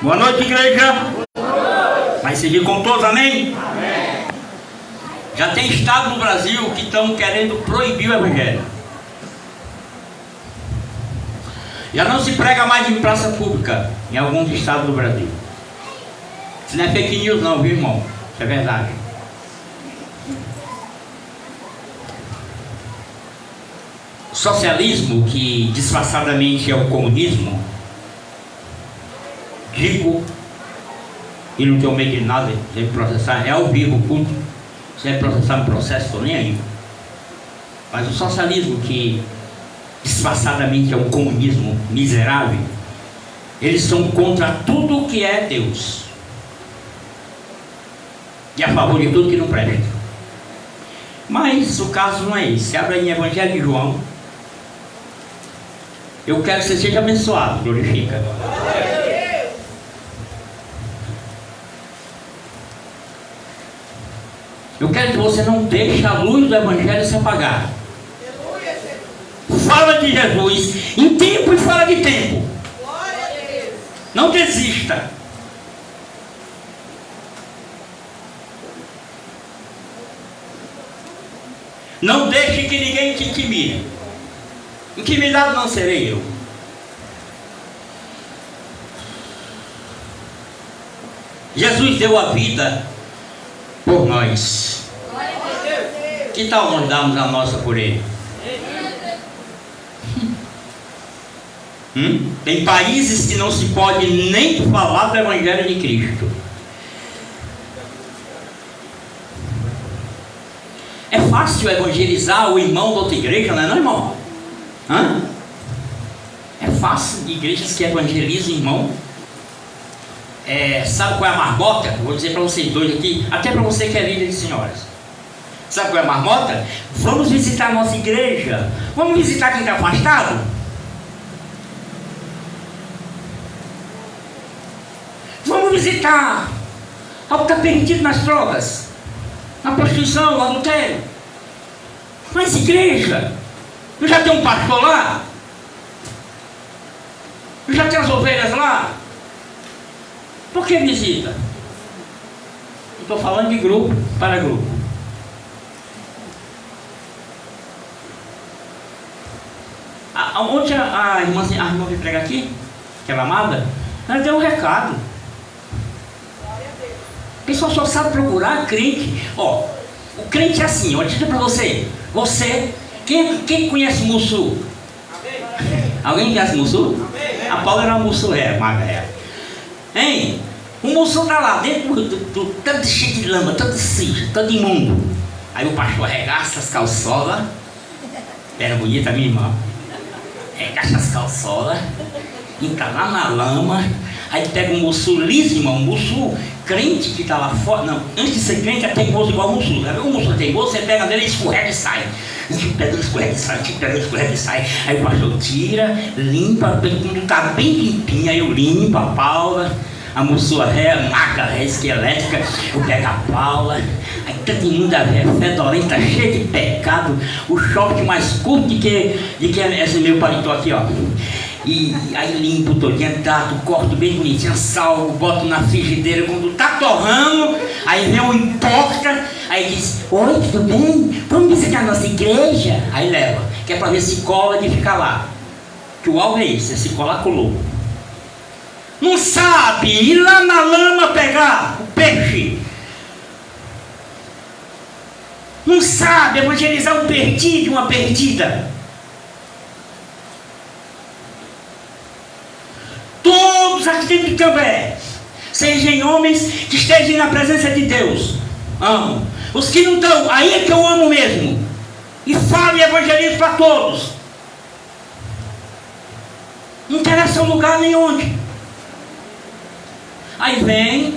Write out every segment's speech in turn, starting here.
Boa noite, igreja. Vai seguir com todos, amém? Amém. Já tem estado no Brasil que estão querendo proibir o evangelho. Já não se prega mais em praça pública em alguns estados do Brasil. Isso não é fake news não, viu, irmão? Isso é verdade. O socialismo, que disfarçadamente é o comunismo, digo, e não tenho medo de nada, se ele processar, é ao vivo, puto. Se ele processar no processo, estou nem aí. Mas o socialismo, que disfarçadamente é um comunismo miserável, eles são contra tudo que é Deus e a favor de tudo que não presta. Mas o caso não é esse. Se abre aí em Evangelho de João. Eu quero que você seja abençoado, glorifica. Eu quero que você não deixe a luz do Evangelho se apagar. Fala de Jesus em tempo e fora de tempo. Não desista. Não deixe que ninguém te intimide. Intimidado não serei eu. Jesus deu a vida por nós. Que tal nós darmos a nossa por Ele? Tem países que não se pode nem falar do Evangelho de Cristo. É fácil evangelizar o irmão da outra igreja, não é não, irmão? É fácil igrejas que evangelizam o irmão. Sabe qual é a marmota? Vou dizer para vocês dois aqui, até para você que é líder de senhoras. Sabe qual é a marmota? Vamos visitar a nossa igreja. Vamos visitar quem está afastado. Vamos visitar ao que está perdido nas drogas, na prostituição, no adultério. Mas igreja, eu já tenho um pastor lá, eu já tenho as ovelhas lá. Por que visita? Estou falando de grupo para grupo. Ontem a irmã veio pregar aqui, aquela amada, ela deu um recado. O pessoal só sabe procurar crente. O crente é assim, eu digo para você. Quem conhece Mussu? Alguém conhece Mussu? A Paula era uma Mussuré, magra. Hein? O Mussu está lá dentro do tanto cheio de lama, todo sujo, todo imundo. Aí o pastor arregaça as calçolas. Era bonita a minha irmã. Arregaça as calçolas, entra lá na lama. Aí pega um Mussu liso, irmão, um Mussu crente que está lá fora. Não, antes de ser crente é teimoso igual o Mussu. O Mussu é teimoso, você pega dele, escorrega e sai. Pega, escorrega e sai, pega, escorrega e sai. Aí o pastor tira, limpa, quando está bem limpinho, aí eu limpo a Paula. A Mussu é magra, é esquelética. Eu pego a Paula. Aí todo mundo é fedorenta, cheio de pecado. O short mais curto de que esse meu paletó aqui, ó. E aí limpo todinho, trato, corto bem bonitinho, salgo, boto na frigideira. Quando tá torrando, aí vem um hipócrita, aí diz: oi, tudo bem? Vamos visitar a nossa igreja? Aí leva, que é pra ver se cola de ficar lá. Que o alvo é esse, se colar, colou. Não sabe ir lá na lama pegar o peixe. Não sabe evangelizar um perdido, uma perdida. Todos aqui dentro de Cambé, sejam homens que estejam na presença de Deus, amo. Os que não estão, aí é que eu amo mesmo. E falo e evangelizo para todos. Não interessa o lugar nem onde. Aí vem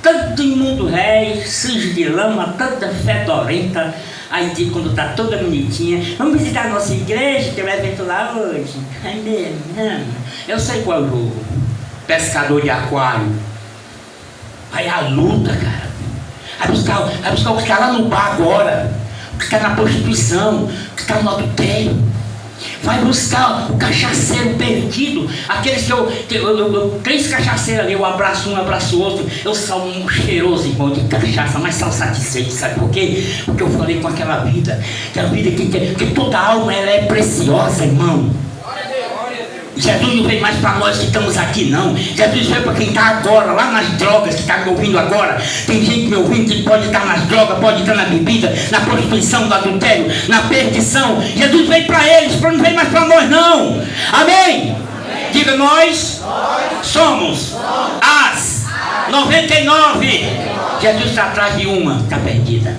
todo imundo rei, sujo de lama, toda fedorenta. Aí diz, quando está toda bonitinha: vamos visitar a nossa igreja, tem um evento lá hoje. Aí mesmo, eu sei qual é o jogo. Pescador de aquário. Aí a luta, cara. Aí buscar o que está lá no bar agora, o que está na prostituição, o que está no adultério. Vai buscar o cachaceiro perdido. Aqueles três cachaceiros ali, eu abraço um, abraço o outro. Eu salvo um cheiroso, irmão, de cachaça, mas são satisfeitos, sabe por quê? Porque eu falei com aquela vida, que a vida que toda alma ela é preciosa, irmão. Jesus não veio mais para nós que estamos aqui, não. Jesus veio para quem está agora, lá nas drogas, que está me ouvindo agora. Tem gente me ouvindo que pode estar nas drogas, pode estar na bebida, na prostituição, no adultério, na perdição. Jesus veio para eles, não veio mais para nós, não. Amém? Diga, nós somos as 99. Jesus está atrás de uma, está perdida.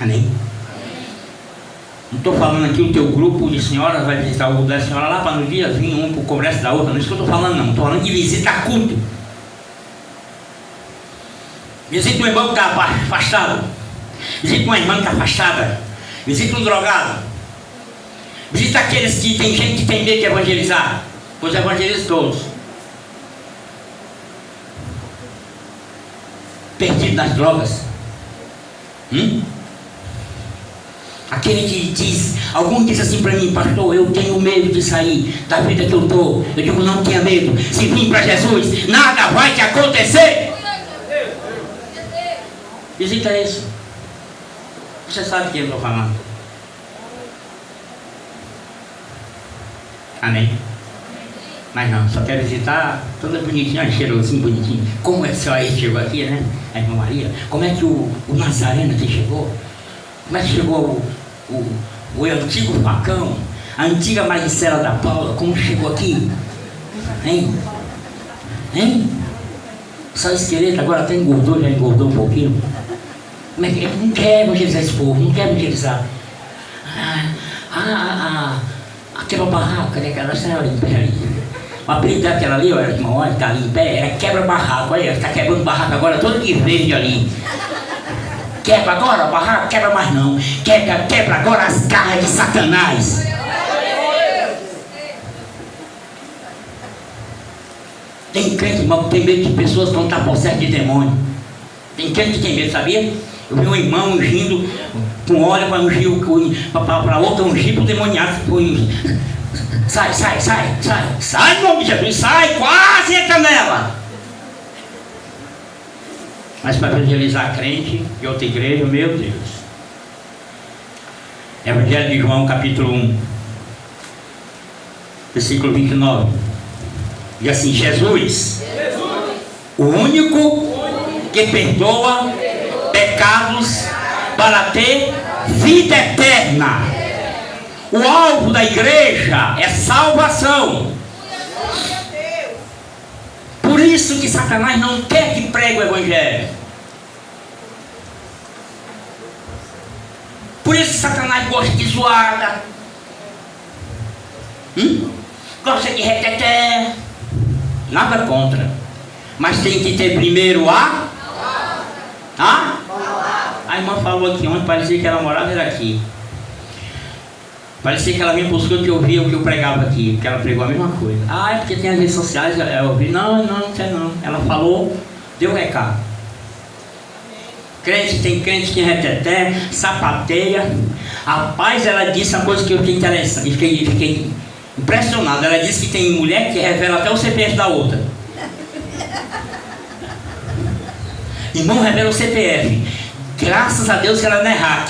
Amém? Não estou falando aqui o teu grupo de senhoras vai visitar o grupo da senhora lá para no dia vir um para o congresso da outra. Não é isso que eu estou falando, não. Estou falando de visita culto. Visita um irmão que está afastado. Visita uma irmã que está afastada. Visita um drogado. Visita aqueles que tem gente que tem medo de evangelizar. Pois evangeliza todos. Perdido nas drogas. Aquele que diz, algum diz assim para mim, pastor, eu tenho medo de sair da vida que eu estou. Eu digo, não tenha medo. Se vir para Jesus, nada vai te acontecer. Visita isso. Você sabe o que eu estou falando. Amém? Mas não, só quero visitar toda bonitinha, cheirosinho, bonitinho. Como é que o senhor aí chegou aqui, né? A irmã Maria. Como é que o Nazareno aqui chegou? Como é que chegou o antigo facão, a antiga Maricela da Paula, como chegou aqui? Hein? Só esqueleto, agora até engordou, já engordou um pouquinho. Como é que ele não quer evangelizar esse povo, não quer evangelizar? Aquela barraca, né? Aquela senhora em pé ali. O apelido daquela ali, olha, irmão, olha, tá ali em pé, era quebra-barraco, olha, está quebrando barraco agora, todo de verde ali. Quebra agora o barraco, quebra mais não. Quebra agora as garras de Satanás. Tem crente, irmão, que tem medo de pessoas quando está possesso de demônio. Tem crente que tem medo, sabia? Eu vi um irmão ungindo com óleo para ungir para outra ungir para o demoniado. Sai, em nome de Jesus, sai, quase entra nela. Mas para evangelizar crente de outra igreja, meu Deus. Evangelho de João, capítulo 1, versículo 29. Diz assim: Jesus, o único que perdoa pecados para ter vida eterna. O alvo da igreja é salvação. Por isso que Satanás não quer que pregue o evangelho. Por isso que Satanás gosta de zoada. Gosta de reteté. Nada contra. Mas tem que ter primeiro a irmã falou aqui ontem, parecia que ela morava era aqui. Parecia que ela me buscou que eu via o que eu pregava aqui, porque ela pregou a mesma coisa. É porque tem as redes sociais, eu ouvi. Não sei não. Ela falou, deu recado. Tem crente que reteté, sapateia. Rapaz, ela disse uma coisa que eu fiquei interessante, fiquei impressionado. Ela disse que tem mulher que revela até o CPF da outra. Irmão, revela o CPF. Graças a Deus que ela não é hack.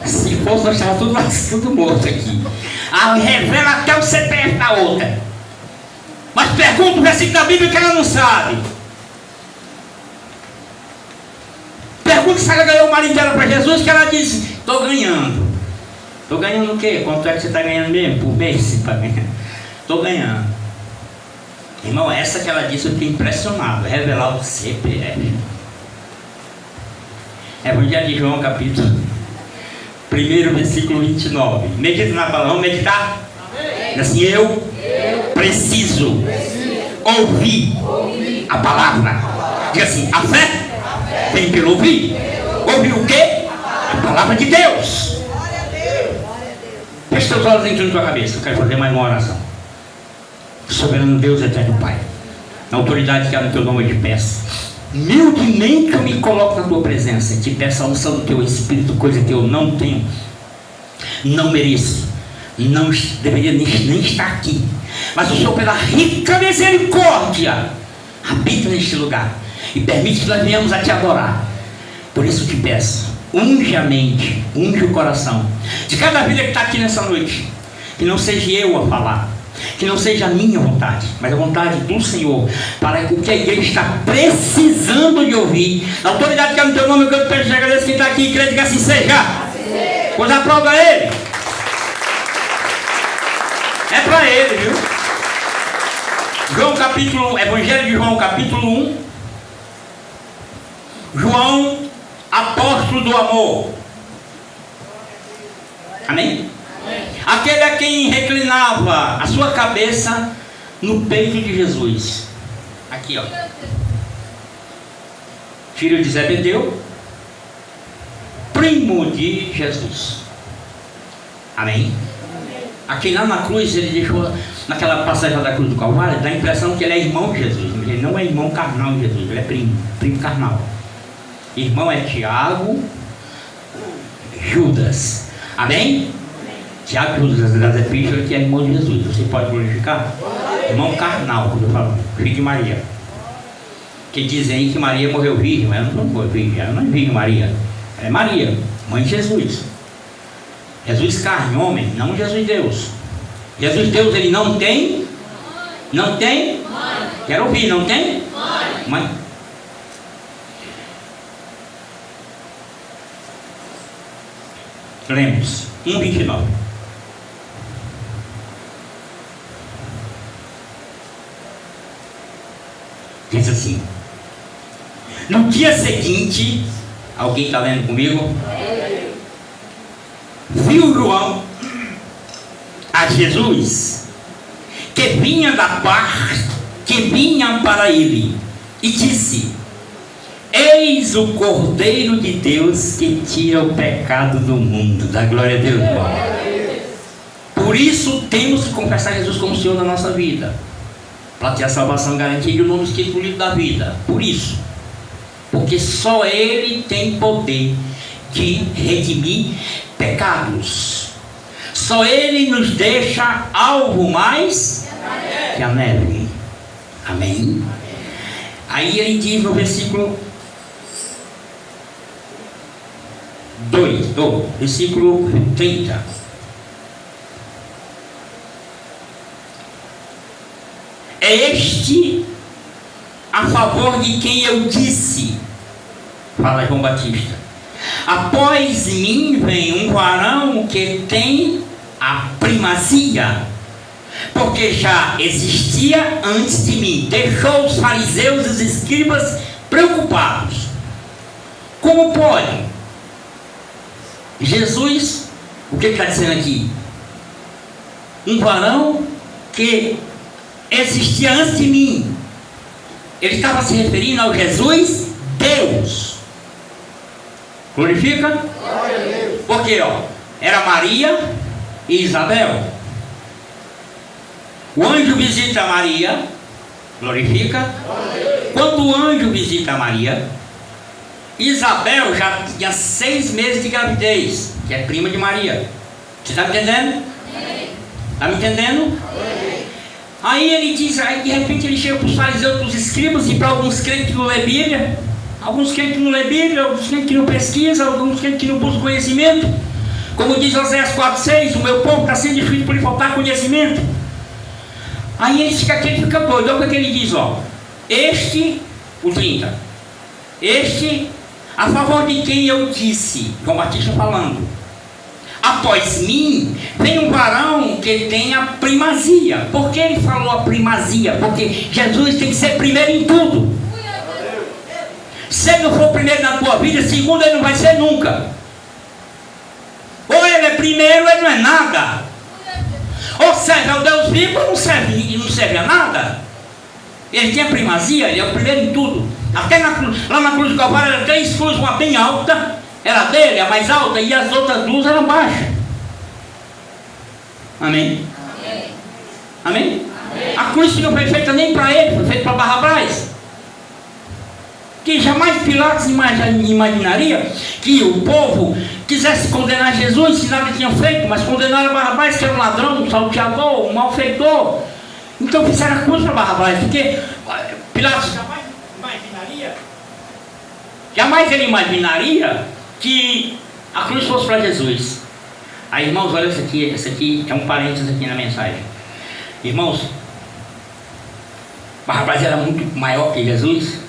Se fosse, nós estávamos tudo morto aqui. Revela até o CPF da outra. Mas pergunta o versículo da Bíblia que ela não sabe. Pergunta se ela ganhou o marido dela para Jesus, que ela disse: estou ganhando. Estou ganhando o quê? Quanto é que você está ganhando mesmo? Por mês? Estou ganhando. Irmão, essa que ela disse eu fiquei impressionado. Revelar o CPF. Evangelho de João, capítulo 1, versículo 29. Medita na palavra, vamos meditar? Amém. Assim, eu preciso ouvir a palavra. Diga assim: a fé vem pelo ouvir. Ouvir o quê? A palavra de Deus. Feche seus olhos dentro da tua cabeça. Eu quero fazer mais uma oração. Soberano Deus, eterno Pai, na autoridade que há no teu nome eu te peço, humildemente eu me coloco na tua presença e te peço a unção do teu Espírito, coisa que eu não tenho. Não mereço, não deveria nem estar aqui, mas o Senhor, pela rica misericórdia, habita neste lugar e permite que nós venhamos a te adorar. Por isso te peço, unge a mente, unge o coração de cada vida que está aqui nessa noite. Que não seja eu a falar, que não seja a minha vontade, mas a vontade do Senhor, para o que a igreja está precisando de ouvir. Na autoridade que é no teu nome, eu quero te agradecer quem está aqui e crê que assim seja. Pois aplauda Ele. É para Ele, viu? Evangelho de João, capítulo 1. João, apóstolo do amor. Amém? Aquele a quem reclinava a sua cabeça no peito de Jesus. Aqui, ó. Filho de Zebedeu, primo de Jesus. Amém? Aqui lá na cruz, ele deixou, naquela passagem da cruz do Calvário, dá a impressão que ele é irmão de Jesus. Mas ele não é irmão carnal de Jesus, ele é primo carnal. Irmão é Tiago, Judas. Amém? Tiago, Judas das Epístolas, que é irmão de Jesus. Você pode glorificar? Irmão carnal, quando eu falo, filho de Maria. Que dizem aí que Maria morreu virgem, mas ela não foi virgem, ela não é virgem Maria. Ela é Maria, mãe de Jesus. Jesus carne, homem, não Jesus Deus. Jesus Deus, ele não tem? Não tem? Quero ouvir, não tem? Mãe. Lemos 1:29. Diz assim: no dia seguinte, alguém está lendo comigo? Viu João a Jesus que vinha para ele e disse: eis o Cordeiro de Deus que tira o pecado do mundo. Dá glória a Deus, irmão. Por isso temos que confessar Jesus como Senhor da nossa vida, para ter a salvação garantida e o nome escrito no livro da vida. Por isso, porque só Ele tem poder de redimir pecados. Só Ele nos deixa algo mais que a neve. Amém? Aí ele diz no versículo 2, versículo 30. É este a favor de quem eu disse, fala João Batista: após mim vem um varão que tem a primazia, porque já existia antes de mim. Deixou os fariseus e os escribas preocupados. Como pode Jesus, o que está dizendo aqui? Um varão que existia antes de mim. Ele estava se referindo ao Jesus Deus. Glorifica? Porque era Maria e Isabel. O anjo visita Maria. Glorifica? Quando o anjo visita Maria, Isabel já tinha 6 meses de gravidez, que é prima de Maria. Você está me entendendo? Está me entendendo? Aí ele diz, aí de repente ele chega para os fariseus, para os escribas e para alguns crentes que não lê Bíblia. Alguns crentes que não lê Bíblia, alguns crentes que não pesquisam, alguns crentes que não buscam conhecimento. Como diz Oséias 4:6, o meu povo está sendo destruído por lhe faltar conhecimento. Aí ele fica doido. Olha o que ele diz, o 30. Este, a favor de quem eu disse, João Batista falando: após mim vem um varão que tem a primazia. Por que ele falou a primazia? Porque Jesus tem que ser primeiro em tudo. Se ele não for primeiro na tua vida, segundo ele não vai ser nunca. Ou ele é primeiro ou ele não é nada. Ou serve ao Deus vivo ou não serve a nada. Ele tem a primazia, ele é o primeiro em tudo. Até lá na cruz do Calvário eram 3 cruzes, uma bem alta, era dele, a mais alta, e as outras 2 eram baixas. Amém? Amém? A cruz que não foi feita nem para ele, foi feita para Barrabás. Que jamais Pilatos imaginaria que o povo quisesse condenar Jesus, que nada tinha feito, mas condenaram Barrabás, que era um ladrão, um salteador, um malfeitor. Então fizeram a cruz para Barrabás, porque Pilatos jamais ele imaginaria que a cruz fosse para Jesus. Aí, irmãos, olha esse aqui é um parênteses aqui na mensagem. Irmãos, Barrabás era muito maior que Jesus,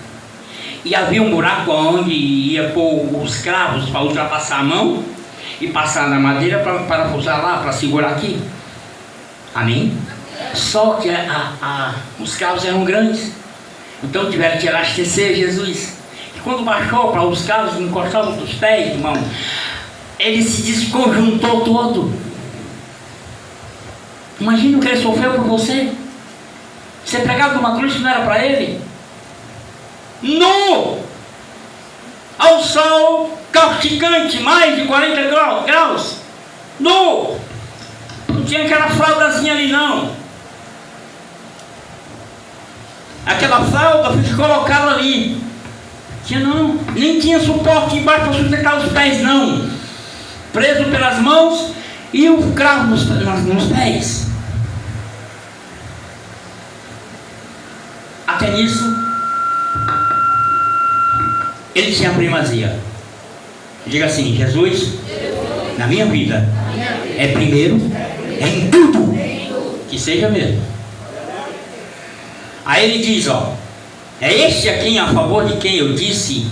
e havia um buraco onde ia pôr os cravos para ultrapassar a mão e passar na madeira para parafusar lá, para segurar aqui. Amém? Só que os cravos eram grandes, então tiveram que elastecer Jesus. E quando baixou para os cravos encostavam dos pés, irmão, ele se desconjuntou todo. Imagina o que ele sofreu por você. Ser pregado numa cruz que não era para ele, nu, ao sol causticante, mais de 40 graus, nu, não tinha aquela fraldazinha ali não. Aquela fralda foi colocada ali, não, nem tinha suporte embaixo para sustentar os pés não, preso pelas mãos e o cravo nos pés. Até nisso ele tinha primazia. Diga assim: Jesus, na minha vida, é primeiro em tudo, que seja mesmo. Aí ele diz, ó, é este a quem, a favor de quem eu disse,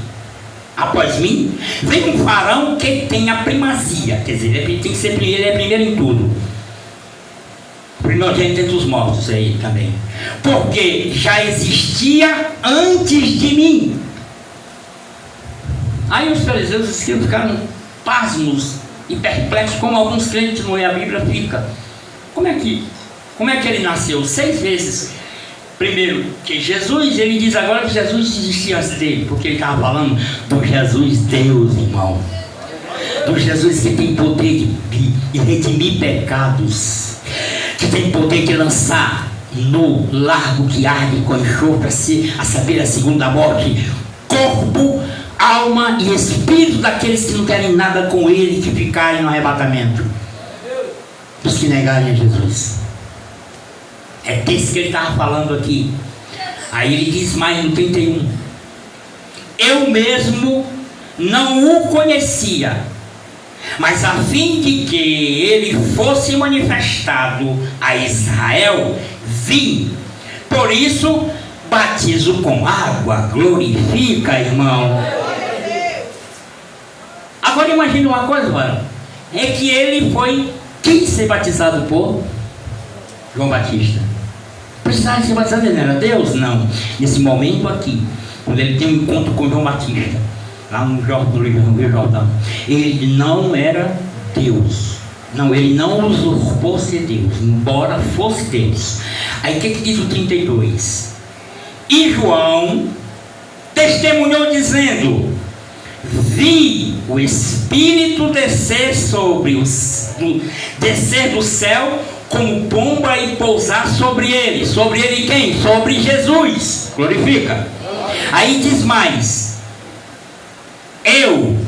após mim, vem um varão que tem a primazia. Quer dizer, ele tem que ser primeiro, ele é primeiro em tudo. Primogênito entre os mortos aí também. Porque já existia antes de mim. Aí os fariseus e os escribas ficaram pasmos e perplexos, como alguns crentes não é a Bíblia fica. Como é que ele nasceu 6 vezes? Primeiro, que Jesus, ele diz agora que Jesus existia antes dele, porque ele estava falando do Jesus Deus, irmão. Do Jesus que tem poder de redimir pecados, que tem poder de lançar no largo que arde com enxofre, a saber, a segunda morte, corpo, alma e espírito daqueles que não querem nada com ele, que ficarem no arrebatamento, dos que negarem a Jesus. É desse que ele estava falando aqui. Aí ele diz mais no 31: eu mesmo não o conhecia, mas a fim de que ele fosse manifestado a Israel, vim. Por isso batizo com água. Glorifica, irmão. Agora imagine uma coisa, varão. É que ele quis ser batizado por João Batista. Precisava ser batizado, ele não era Deus? Não. Nesse momento aqui, quando ele tem um encontro com João Batista, lá no Rio Jordão, ele não era Deus. Não, ele não usurpou ser Deus, embora fosse Deus. Aí o que diz o 32? E João testemunhou dizendo: vi o Espírito descer descer do céu como pomba e pousar sobre ele. Sobre ele quem? Sobre Jesus. Glorifica. Aí diz mais: eu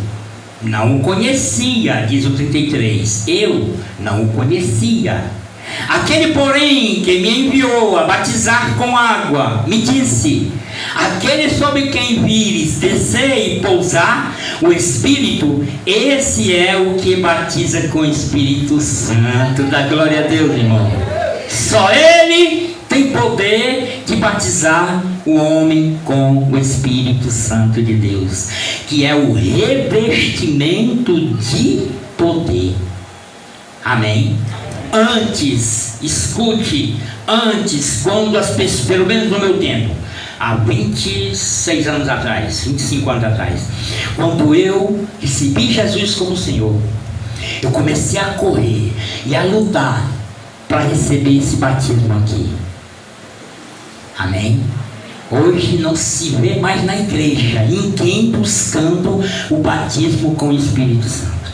não o conhecia, diz o 33. Eu não o conhecia. Aquele, porém, que me enviou a batizar com água, me disse: aquele sobre quem vires descer e pousar o Espírito, esse é o que batiza com o Espírito Santo. Da glória a Deus, irmão. Só ele tem poder de batizar o homem com o Espírito Santo de Deus, que é o revestimento de poder. Amém? Antes, escute, antes, quando as pessoas, pelo menos no meu tempo, há 26 anos atrás, 25 anos atrás, quando eu recebi Jesus como Senhor, eu comecei a correr e a lutar para receber esse batismo aqui. Amém? Hoje não se vê mais na igreja ninguém buscando o batismo com o Espírito Santo,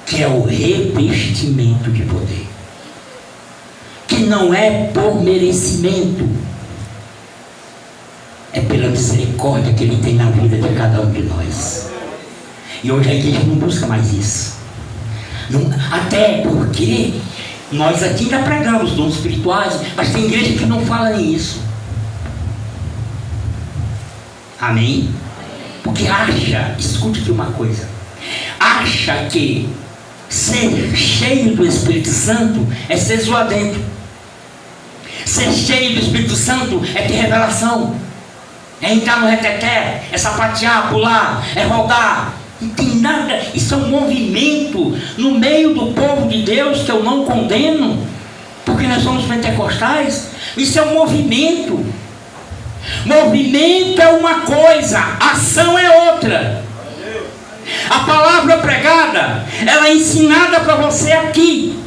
que é o revestimento de poder, que não é por merecimento, é pela misericórdia que Ele tem na vida de cada um de nós. E hoje a igreja não busca mais isso. Até porque nós aqui ainda pregamos dons espirituais, mas tem igreja que não fala nisso. Amém? Porque acha, escute aqui uma coisa, acha que ser cheio do Espírito Santo é ser zoadento. Ser cheio do Espírito Santo é ter revelação, é entrar no reteté, é sapatear, pular, é rodar. Não tem nada, isso é um movimento no meio do povo de Deus que eu não condeno, porque nós somos pentecostais. Isso é um movimento. Movimento é uma coisa, ação é outra. A palavra pregada, ela é ensinada para você aqui,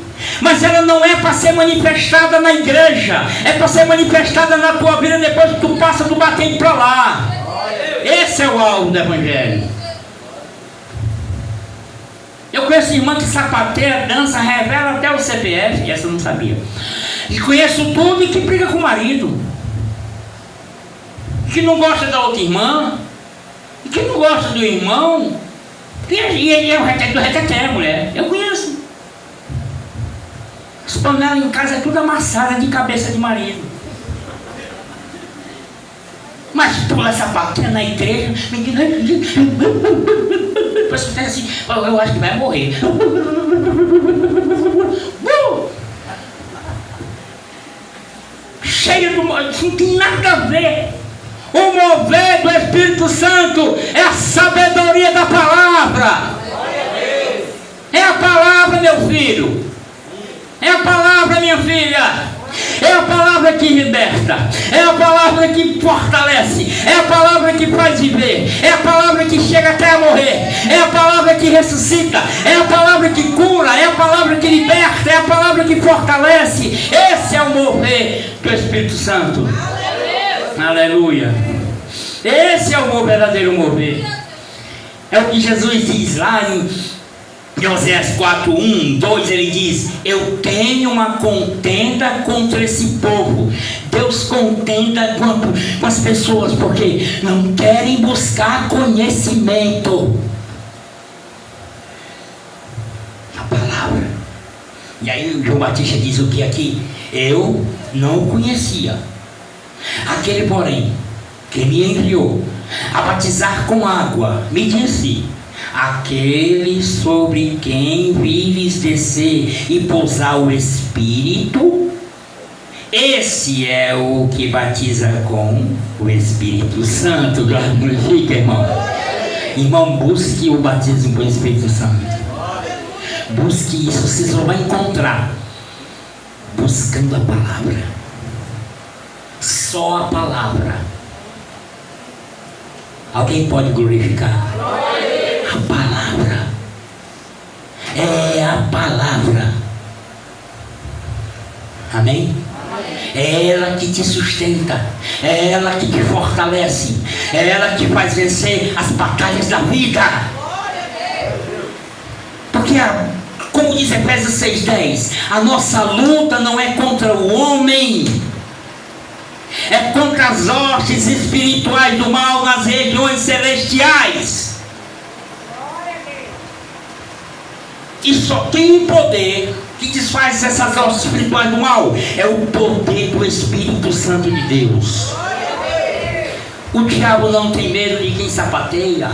mas ela não é para ser manifestada na igreja, é para ser manifestada na tua vida depois que tu passa do batente para lá. Esse é o alvo do evangelho. Eu conheço irmã que sapateia, dança, revela até o CPF, essa eu não sabia. E conheço tudo e que briga com o marido, que não gosta da outra irmã, e que não gosta do irmão, e ele é o reteté do reteté, mulher. Eu conheço. As panelas em casa é tudo amassada de cabeça de marido. Mas pula essa patinha na igreja, depois que tem assim, eu acho que vai morrer. Cheio do... Isso não tem nada a ver. O mover do Espírito Santo é a sabedoria da palavra. É a palavra, meu filho. É a palavra, minha filha. É a palavra que liberta, é a palavra que fortalece, é a palavra que faz viver, é a palavra que chega até a morrer, é a palavra que ressuscita, é a palavra que cura, é a palavra que liberta, é a palavra que fortalece. Esse é o mover do Espírito Santo. Aleluia. Esse é o verdadeiro mover. É o que Jesus diz lá em Oséias 4, 1, 2, ele diz: eu tenho uma contenda contra esse povo. Deus contenda com as pessoas porque não querem buscar conhecimento. A palavra. E aí o João Batista diz o que aqui? Eu não o conhecia. Aquele, porém, que me enviou a batizar com água, me disse: aquele sobre quem vires descer e pousar o Espírito, esse é o que batiza com o Espírito Santo. Glorifica, irmão. Irmão, busque o batismo com o Espírito Santo. Busque isso, você só vai encontrar buscando a palavra. Só a palavra. Alguém pode glorificar? A palavra. É a palavra. Amém? É ela que te sustenta, é ela que te fortalece, é ela que faz vencer as batalhas da vida. Porque, como diz Efésios 6,10, a nossa luta não é contra o homem, é contra as hostes espirituais do mal nas regiões celestiais. E só tem um poder que desfaz essas hostes espirituais do mal, é o poder do Espírito Santo de Deus. O diabo não tem medo de quem sapateia,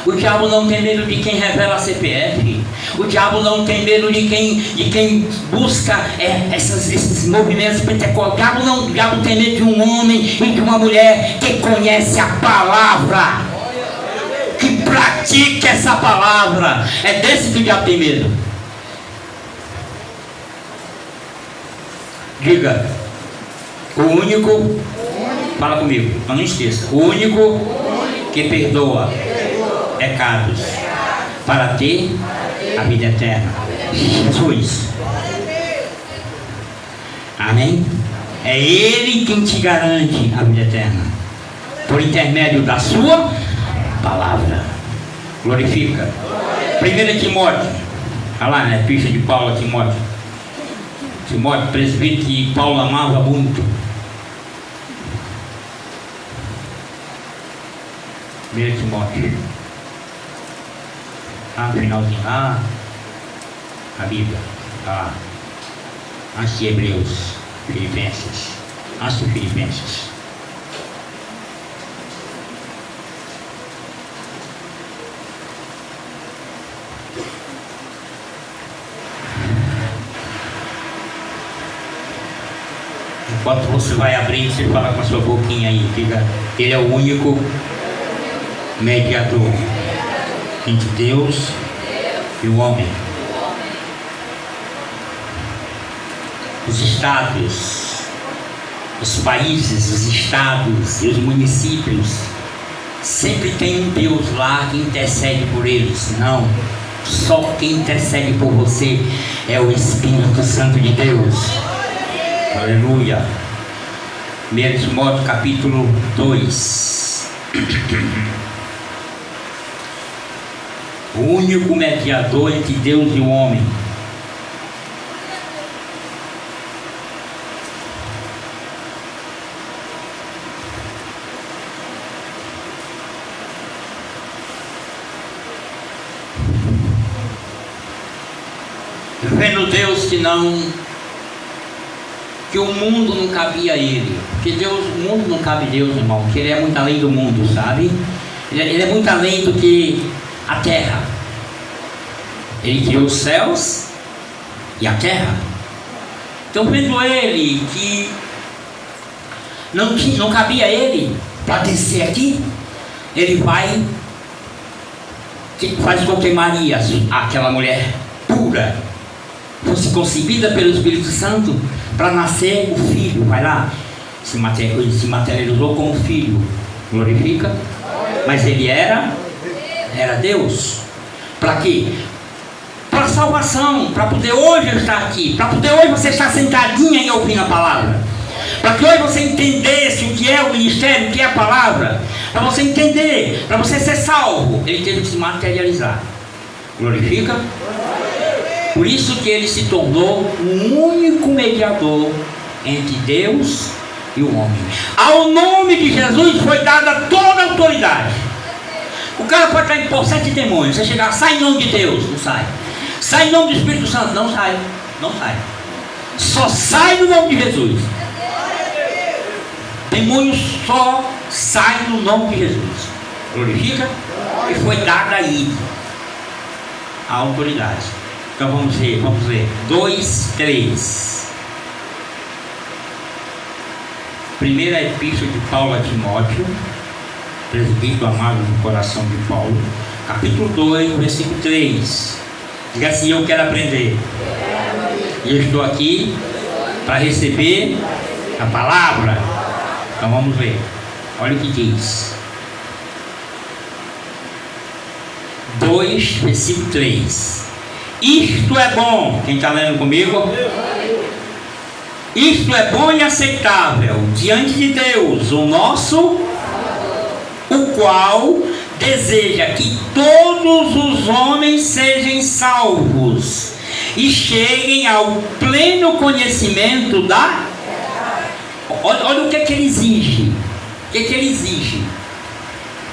o diabo não tem medo de quem revela CPF, o diabo não tem medo de quem busca esses movimentos pentecostais. O diabo tem medo de um homem e de uma mulher que conhece a palavra, que pratica essa palavra. É desse que o diabo tem medo. Diga: o único, fala comigo, não esqueça, o único que perdoa pecados para ter a vida eterna, Jesus. Amém? É Ele quem te garante a vida eterna, por intermédio da sua palavra. Glorifica. 1 Timóteo, olha lá, né? Epístola de Paulo a Timóteo. Timóteo, presbítero que Paulo amava muito. 1 Timóteo. Lá no finalzinho, lá, a Bíblia, lá, antes de Hebreus, Filipenses, antes de Filipenses. Enquanto você vai abrindo, você fala com a sua boquinha aí, diga, ele é o único mediador entre Deus e o homem. Os estados, os países, os estados e os municípios sempre tem um Deus lá que intercede por eles. Não, só quem intercede por você é o Espírito Santo de Deus. Aleluia. 1 Timóteo capítulo 2. O único mediador entre Deus e o homem. Vendo Deus que o mundo não cabia a ele, porque o mundo não cabe a Deus, irmão, porque ele é muito além do mundo, sabe? Ele é muito além do que a terra. Ele criou os céus e a terra. Então, vendo ele que não cabia a ele para descer aqui, ele faz com que Maria, aquela mulher pura, fosse concebida pelo Espírito Santo para nascer o filho. Vai lá, se materializou como filho, glorifica. Mas ele era Deus. Para quê? Para salvação, para poder hoje eu estar aqui, para poder hoje você estar sentadinha e ouvindo a palavra, para que hoje você entendesse o que é o ministério, o que é a palavra, para você entender, para você ser salvo, ele teve que se materializar. Glorifica. Por isso que ele se tornou o único mediador entre Deus e o homem. Ao nome de Jesus foi dada toda a autoridade. O cara pode estar em posse de demônios. Você chegar, sai em nome de Deus, não sai. Sai em nome do Espírito Santo, não sai. Não sai. Só sai no nome de Jesus. Demônio só sai no nome de Jesus. Glorifica. E foi dada aí a autoridade. Então vamos ver. 2, 3. Primeira epístola de Paulo a Timóteo, presbítero amado no coração de Paulo, capítulo 2, versículo 3. Diga assim: eu quero aprender. E eu estou aqui para receber a palavra. Então vamos ver. Olha o que diz. 2, versículo 3. Isto é bom. Quem está lendo comigo? Isto é bom e aceitável diante de Deus, o qual deseja que todos os homens sejam salvos e cheguem ao pleno conhecimento da... Olha o que ele exige. O que ele exige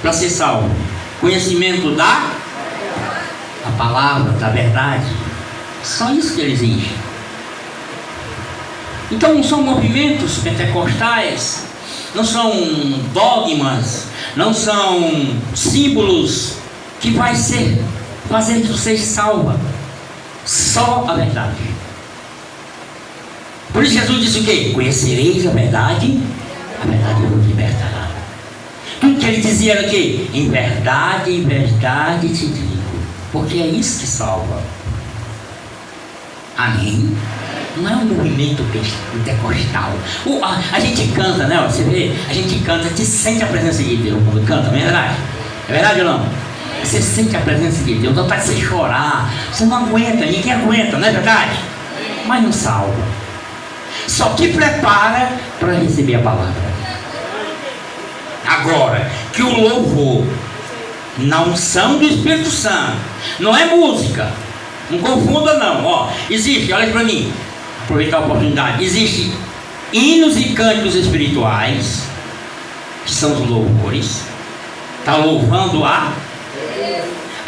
para ser salvo? Conhecimento da palavra, da verdade. Só isso que ele exige. Então não são movimentos pentecostais, não são dogmas, não são símbolos que vai fazer que você salva. Só a verdade. Por isso Jesus disse o quê? Conhecereis a verdade vos libertará. Tudo que ele dizia era o quê? Em verdade te digo. Porque é isso que salva. Amém? Não é um movimento pentecostal. A gente canta, né? Você vê, a gente canta, a gente sente a presença de Deus quando canta, não é verdade? É verdade ou não? Você sente a presença de Deus, não vai você chorar, você não aguenta, ninguém aguenta, não é verdade? Mas não salva. Só te prepara para receber a palavra. Agora, que o louvor, na unção do Espírito Santo, não é música, não confunda não, ó, existe, olha para mim, aproveitar a oportunidade, existe hinos e cânticos espirituais, que são os louvores, está louvando a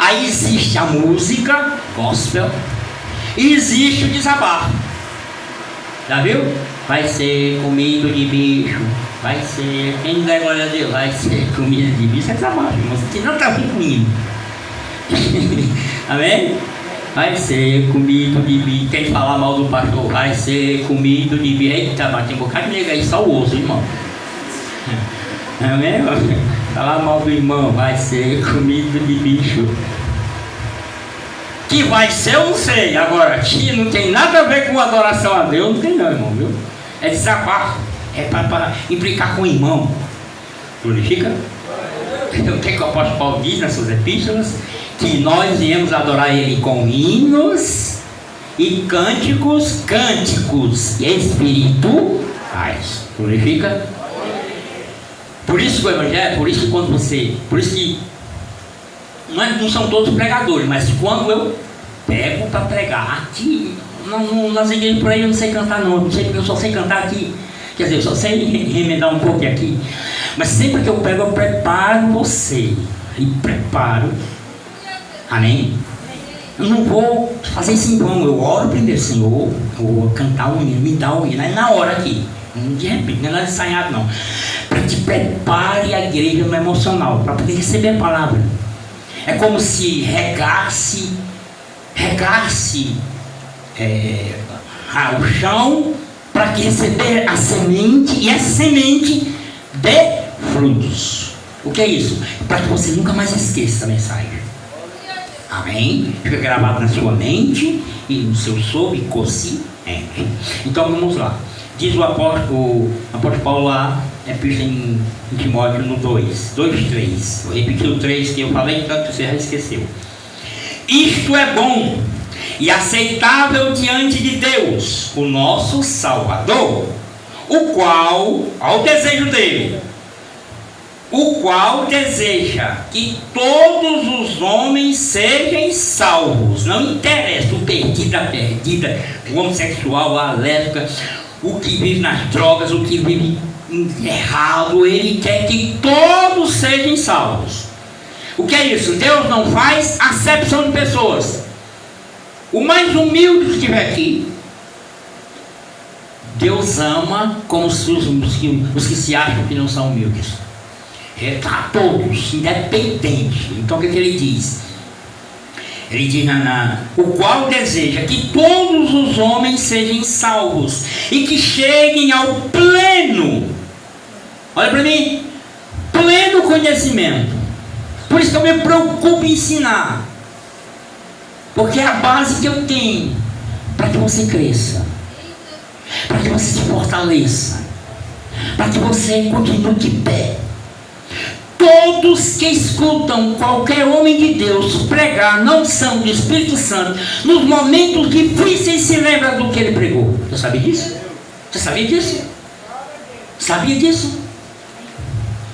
Aí existe a música gospel e existe o desabafo. Já viu? Vai ser comido de bicho. Vai ser, quem der glória a Deus, vai ser comida de bicho. É desabafo, irmão. Você não está com hino. Amém? Vai ser comido de bicho. Quem falar mal do pastor, vai ser comido de bicho. Eita, mas tem um bocado de nega aí, só o osso, irmão. Amém? Falar mal do irmão, vai ser comido de bicho. Que vai ser, eu não sei. Agora, que não tem nada a ver com adoração a Deus, não tem não, irmão, viu? É desabafo. É para implicar com o irmão. Glorifica? Então, o que o apóstolo Paulo diz nas suas epístolas? Que nós viemos adorar Ele com hinos e cânticos espirituais. Glorifica? Por isso que o evangelho, por isso que quando você, por isso que não são todos pregadores, mas quando eu pego para pregar aqui, nas igrejas por aí eu não sei cantar não sei, eu só sei cantar aqui, quer dizer, eu só sei remendar um pouco aqui, mas sempre que eu pego eu preparo você, e preparo, amém? Eu não vou fazer isso em vão, eu oro primeiro, Senhor, eu vou cantar um hino, me dá um hino, é na hora aqui, de repente, não é ensaiado não, para que prepare a igreja no emocional, para poder receber a palavra. É como se regasse o chão para que receber a semente e essa semente dê frutos. O que é isso? Para que você nunca mais esqueça a mensagem. Amém? Fica gravado na sua mente e no seu subconsciente. Então vamos lá. Diz o apóstolo Paulo lá, epístola em Timóteo no 2:3. Vou repetir o 3 que eu falei, tanto você já esqueceu. Isto é bom e aceitável diante de Deus, o nosso Salvador, o qual, ao desejo dele, o qual deseja que todos os homens sejam salvos. Não interessa o perdido, a perdida, o homossexual, a lésbica, o que vive nas drogas, o que vive errado, ele quer que todos sejam salvos. O que é isso? Deus não faz acepção de pessoas. O mais humilde que estiver aqui, Deus ama como os que se acham que não são humildes. A todos, independente. Então o que ele diz? Ele diz o qual deseja que todos os homens sejam salvos e que cheguem ao pleno, olha para mim, pleno conhecimento. Por isso que eu me preocupo em ensinar, porque é a base que eu tenho para que você cresça, para que você se fortaleça, para que você continue de pé. Todos que escutam qualquer homem de Deus pregar não são do Espírito Santo. Nos momentos difíceis se lembra do que ele pregou. Você sabia disso? Você sabia disso? Sabia disso?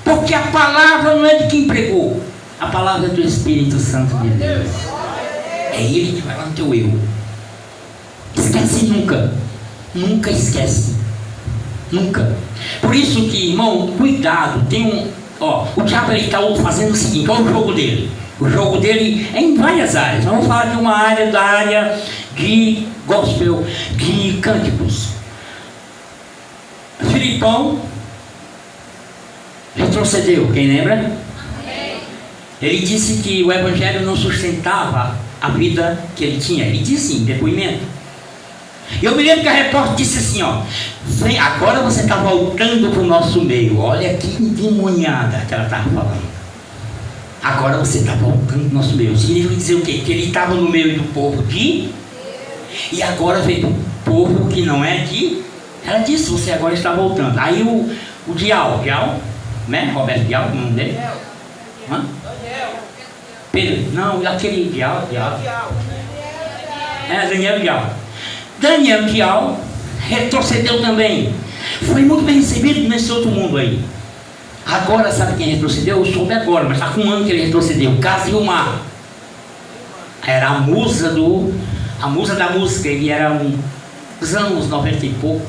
Porque a palavra não é de quem pregou. A palavra é do Espírito Santo de Deus. É ele que vai lá no teu eu. Esquece nunca. Nunca esquece. Nunca. Por isso que, irmão, cuidado. O diabo está fazendo o seguinte, olha o jogo dele. O jogo dele é em várias áreas. Vamos falar de uma área, da área de gospel, de cânticos. Filipão retrocedeu, quem lembra? Ele disse que o evangelho não sustentava a vida que ele tinha. Ele disse em depoimento. E eu me lembro que a repórter disse assim, agora você está voltando para o nosso meio. Olha que endemoniada que ela estava falando. Agora você está voltando para o nosso meio. Significa dizer o quê? Que ele estava no meio do povo e agora veio do povo que não é de... Ela disse, você agora está voltando. Aí o Dial, né? Roberto Dial, o nome dele? Hã? Pedro, não, aquele Dial. Daniel Dial. Daniel Dial retrocedeu também. Foi muito bem recebido nesse outro mundo aí. Agora, sabe quem retrocedeu? Eu soube agora, mas está com um ano que ele retrocedeu. Casilmar. Era a musa da música. Ele era uns anos 90 e pouco.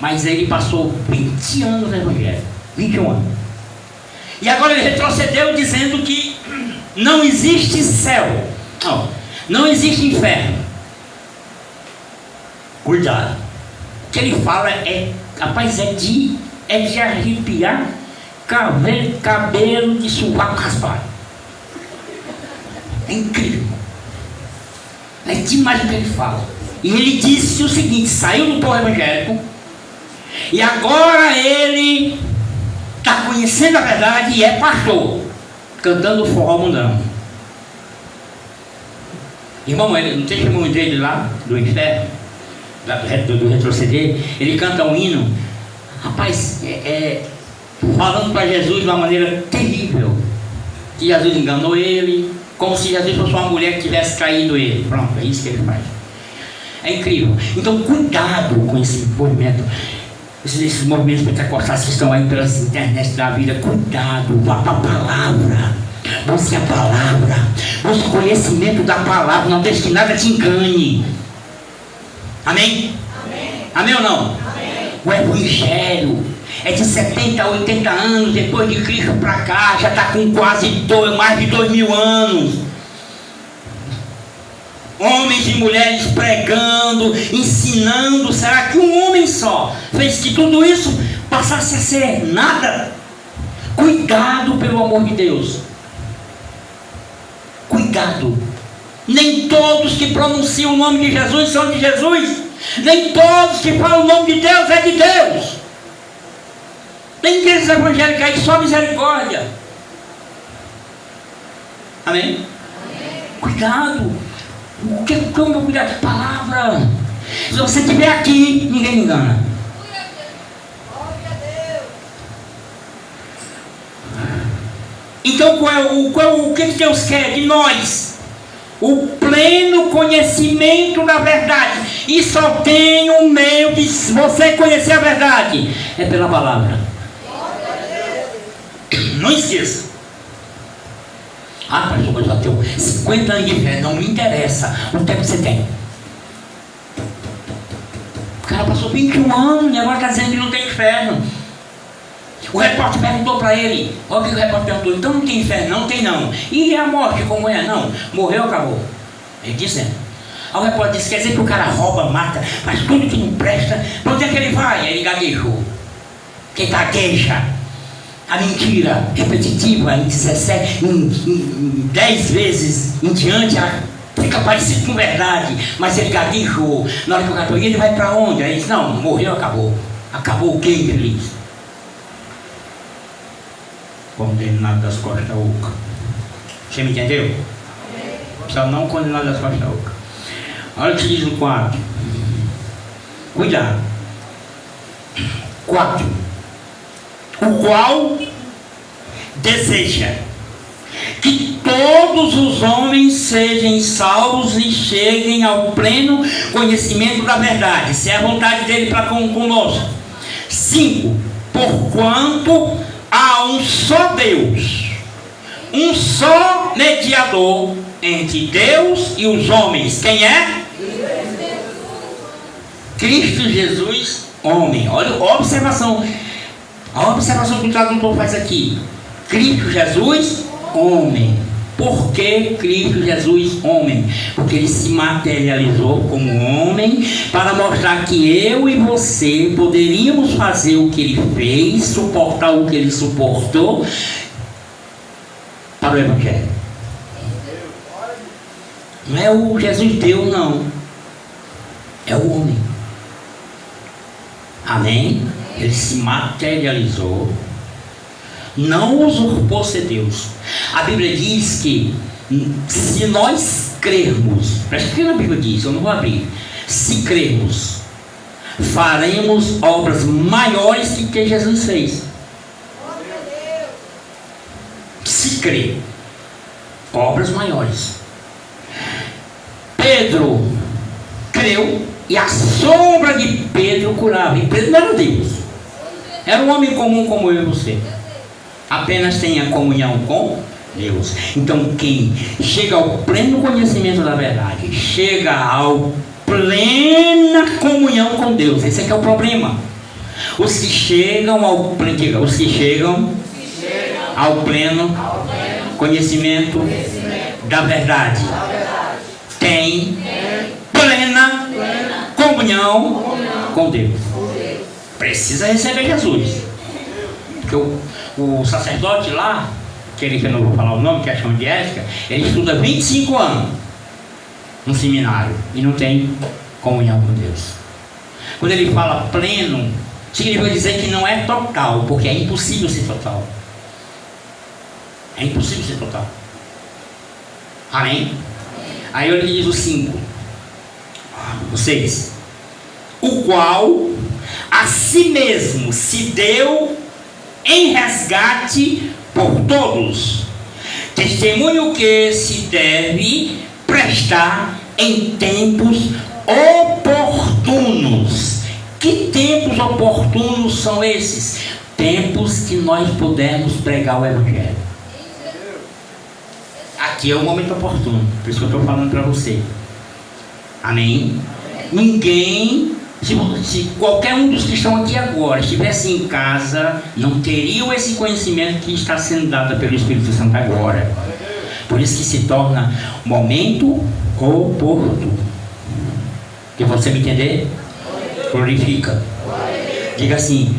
Mas ele passou 20 anos no evangelho. 21 anos. E agora ele retrocedeu dizendo que Não existe céu. Não existe inferno. Cuidado. O que ele fala rapaz, é de arrepiar cabelo de sovaco raspado. É incrível. É demais o que ele fala. E ele disse o seguinte: saiu do povo evangélico e agora ele está conhecendo a verdade e é pastor, cantando forró mundano. Irmão, ele não tem testemunho dele lá do inferno, do retroceder. Ele canta um hino, rapaz, falando para Jesus de uma maneira terrível, que Jesus enganou ele, como se Jesus fosse uma mulher que tivesse traído ele. Pronto, é isso que ele faz. É incrível. Então cuidado com esse movimento, esses movimentos pentecostais que estão aí pelas internet da vida. Cuidado, vá para a palavra, busque a palavra, busque o conhecimento da palavra, não deixe que nada te engane. Amém? Amém ou não? Amém. O evangelho é de 70 a 80 anos depois de Cristo para cá, já está com quase mais de 2000 anos. Homens e mulheres pregando, ensinando. Será que um homem só fez que tudo isso passasse a ser nada? Cuidado, pelo amor de Deus. Cuidado. Nem todos que pronunciam o nome de Jesus são de Jesus. Nem todos que falam o nome de Deus é de Deus. Tem igrejas evangélicas aí só misericórdia. Amém? Cuidado. Como cuidar de palavra? Se você estiver aqui, ninguém me engana. Então o que Deus quer de nós? O pleno conhecimento da verdade. E só tem um meio de você conhecer a verdade: é pela palavra. Não esqueça. Pastor, mas já tenho 50 anos de fé. Não me interessa o tempo que você tem. O cara passou 21 anos e agora está dizendo que não tem inferno. O repórter perguntou para ele. Olha o que o repórter perguntou: então não tem inferno? Não tem não. E a morte como é? Não, morreu, acabou. Ele dizendo. Aí o repórter disse: quer dizer que o cara rouba, mata, faz tudo que não presta. Para onde é que ele vai? Aí ele gaguejou. Quem gagueja a mentira repetitiva em 10 vezes em diante, ela fica parecida com verdade, mas ele gaguejou. Na hora que o cara perguntou: ele vai para onde? Aí ele disse: não, morreu, acabou. Acabou o que, infeliz? Condenado das costas da oca. Você me entendeu? Só não condenado das costas da oca. Olha o que diz no 4. Cuidado. 4. O qual deseja que todos os homens sejam salvos e cheguem ao pleno conhecimento da verdade. Se é a vontade dele para conosco. 5. Porquanto há um só Deus, um só mediador entre Deus e os homens. Quem é? Cristo Jesus, homem. Olha a observação. A observação que o tradutor faz aqui: Cristo Jesus, homem. Por que Cristo Jesus, homem? Porque ele se materializou como homem para mostrar que eu e você poderíamos fazer o que ele fez, suportar o que ele suportou para o Evangelho. Não é o Jesus Deus, não. É o homem. Amém? Ele se materializou, não usurpou ser Deus. A Bíblia diz que se nós crermos, presta que a Bíblia diz, eu não vou abrir. Se crermos, faremos obras maiores que Jesus fez. Se crer, obras maiores. Pedro creu e a sombra de Pedro curava. E Pedro não era Deus. Era um homem comum como eu e você. Apenas tenha comunhão com Deus. Então quem chega ao pleno conhecimento da verdade, chega ao plena comunhão com Deus. Esse é que é o problema. Os que chegam ao pleno conhecimento da verdade. Tem plena comunhão com Deus. Precisa receber Jesus. Porque o sacerdote lá, aquele que eu não vou falar o nome, que é chão de Ética, ele estuda 25 anos no seminário e não tem comunhão com Deus. Quando ele fala pleno, significa dizer que não é total, porque é impossível ser total. É impossível ser total. Amém? Aí ele diz o 5, o 6, o qual a si mesmo se deu em resgate por todos, testemunho que se deve prestar em tempos oportunos. Que tempos oportunos são esses? Tempos que nós podemos pregar o Evangelho. Aqui é o momento oportuno, por isso que eu estou falando para você. Amém? Ninguém, se qualquer um dos que estão aqui agora estivesse em casa, não teriam esse conhecimento que está sendo dado pelo Espírito Santo agora. Por isso que se torna momento oportuno. Que você me entender? Glorifica. Diga assim: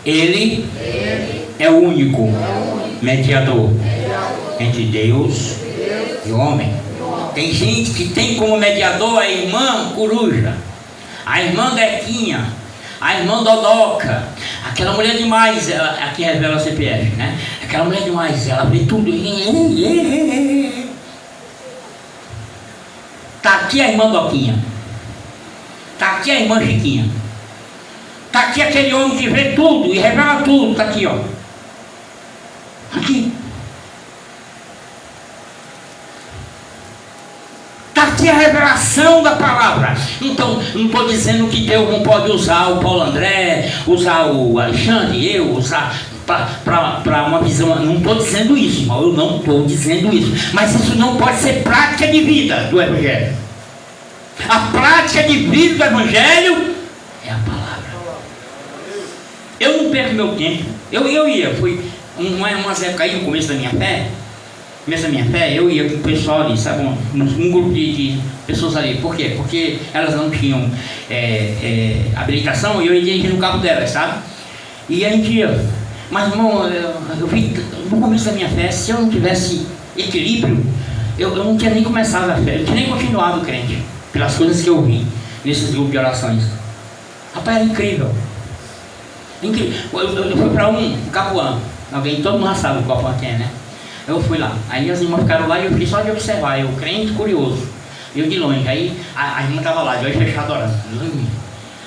Ele é o único mediador entre Deus e o homem. Tem gente que tem como mediador a irmã Coruja, a irmã Dequinha, a irmã Dodoca, aquela mulher demais, ela, aqui revela a CPF, né? Aquela mulher demais, ela vê tudo. Tá aqui a irmã Doquinha, tá aqui a irmã Chiquinha, tá aqui aquele homem que vê tudo e revela tudo, tá aqui, ó. Aqui. Está aqui a revelação da palavra. Então, não estou dizendo que Deus não pode usar o Paulo André, usar o Alexandre, eu, usar para uma visão. Não estou dizendo isso, irmão. Eu não estou dizendo isso. Mas isso não pode ser prática de vida do Evangelho. A prática de vida do Evangelho é a palavra. Eu não perco meu tempo. Eu fui umas épocas aí no começo da minha fé. Eu ia com o pessoal ali, sabe, um grupo de pessoas ali. Por quê? Porque elas não tinham habilitação e eu ia dirigir no carro delas, sabe? E a gente ia. Mas, irmão, eu vi no começo da minha fé, se eu não tivesse equilíbrio, eu não tinha nem começado a fé, eu tinha nem continuado crente, pelas coisas que eu vi nesses grupos de orações. Rapaz, era incrível. Incrível. Eu fui para Capuã, todo mundo já sabe o Capuã que é, né? Eu fui lá, aí as irmãs ficaram lá e eu fiquei só de observar, eu crente, curioso, eu de longe, aí a irmã estava lá, de olho fechado orando.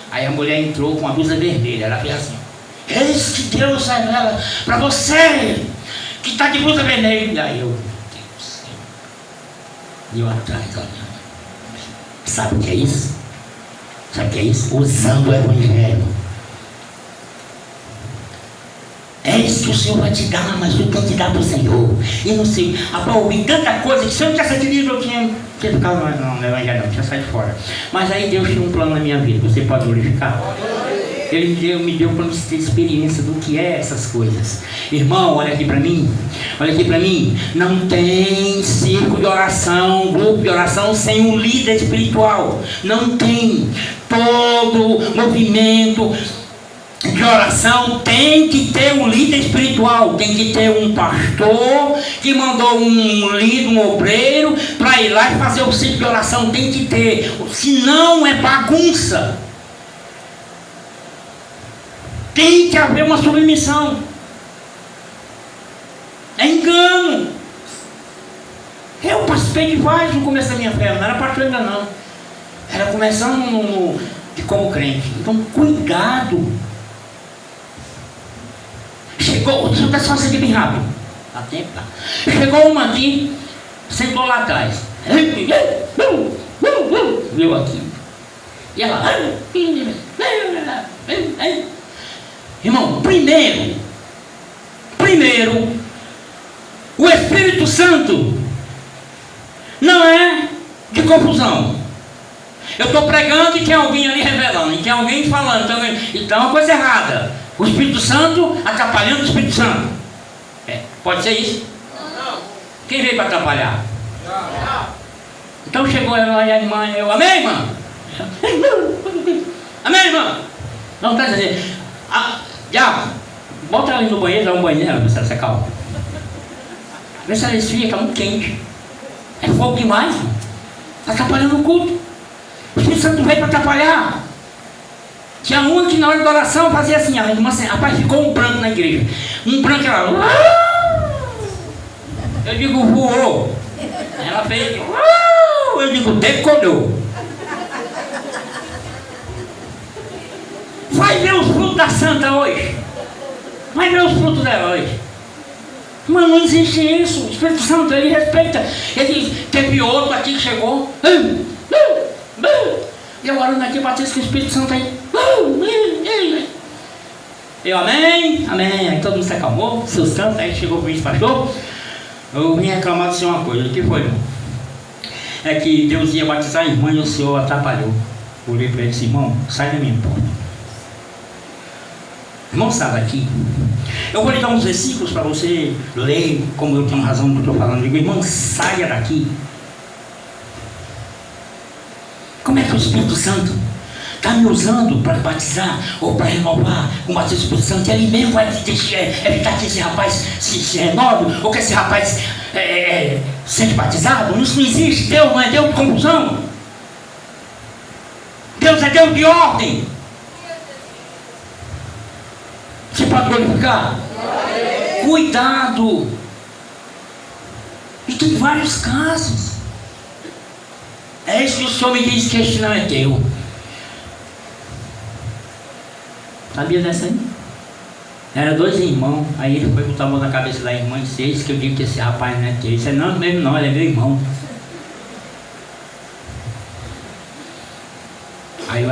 Aí a mulher entrou com a blusa vermelha, ela fez assim: eis que Deus revela para você que está de blusa vermelha. E aí eu, Deus, e eu atrás, olha, sabe o que é isso? Sabe o que é isso? Usando o Evangelho. É isso que o Senhor vai te dar, mas tu tem que dar para o Senhor. E não sei, para ouvir tanta coisa que se eu não tivesse adquirido, eu tinha ficado no Evangelho, não, tinha saído fora. Mas aí Deus tinha um plano na minha vida, você pode glorificar? Ele me deu para ter experiência do que é essas coisas. Irmão, olha aqui para mim, não tem círculo de oração, grupo de oração sem um líder espiritual. Não tem. Todo movimento de oração tem que ter um líder espiritual, tem que ter um pastor que mandou um líder, um obreiro para ir lá e fazer o ciclo de oração, tem que ter, senão é bagunça. Tem que haver uma submissão. É engano. Eu participei de vários no começo da minha fé, não era pastor ainda não, era começando como crente. Então cuidado. Chegou, deixa eu dar só isso aqui bem rápido. Dá tempo, tá? Chegou uma aqui, sentou lá atrás. Viu aqui. E ela. Irmão, primeiro, o Espírito Santo não é de confusão. Eu estou pregando e tem alguém ali revelando, e tem alguém falando, então é uma coisa errada. O Espírito Santo atrapalhando o Espírito Santo. Pode ser isso? Quem veio para atrapalhar? Então chegou ela e a irmã, eu, amém, irmã? Amém, irmã? Não está dizendo, diabo, bota ela no banheiro, dá um banho nela, se ela se calma. Vê se ela esfria, está muito quente. É fogo demais, está atrapalhando o culto. O Espírito Santo veio para atrapalhar. Tinha uma que na hora da oração fazia assim, a irmã assim, rapaz, ficou um branco na igreja. Um branco, ela... Eu digo, voou. Ela fez, eu digo, decolou. Vai ver os frutos da santa hoje. Vai ver os frutos dela hoje. Mas não existe isso. O Espírito Santo, ele respeita. Ele teve outro aqui que chegou. Eu orando aqui, batendo com o Espírito Santo aí. Eu, amém, amém. Aí todo mundo se acalmou, seus cantos. Aí chegou o vice-pastor. Eu vim reclamar do senhor uma coisa. O que foi, irmão? É que Deus ia batizar a irmã e o senhor atrapalhou. Eu olhei para ele e disse, irmão, sai da minha porta. Irmão, sai daqui. Eu vou lhe dar uns versículos para você ler, como eu tenho razão do que eu estou falando. Eu digo, irmão, saia daqui. Como é que o Espírito Santo está me usando para batizar ou para renovar com o batismo do Espírito Santo? E ele mesmo vai evitar que esse rapaz se renove ou que esse rapaz seja batizado? Isso não existe. Deus não é Deus de confusão. Deus é Deus de ordem. Você pode glorificar? Cuidado. E tem vários casos. É isso que o senhor me diz que este não é teu. Sabia dessa aí? Era 2 irmãos. Aí ele foi botar a mão na cabeça da irmã e disse, eis que eu digo que esse rapaz não é teu. Ele disse, não, mesmo não, ele é meu irmão. Aí o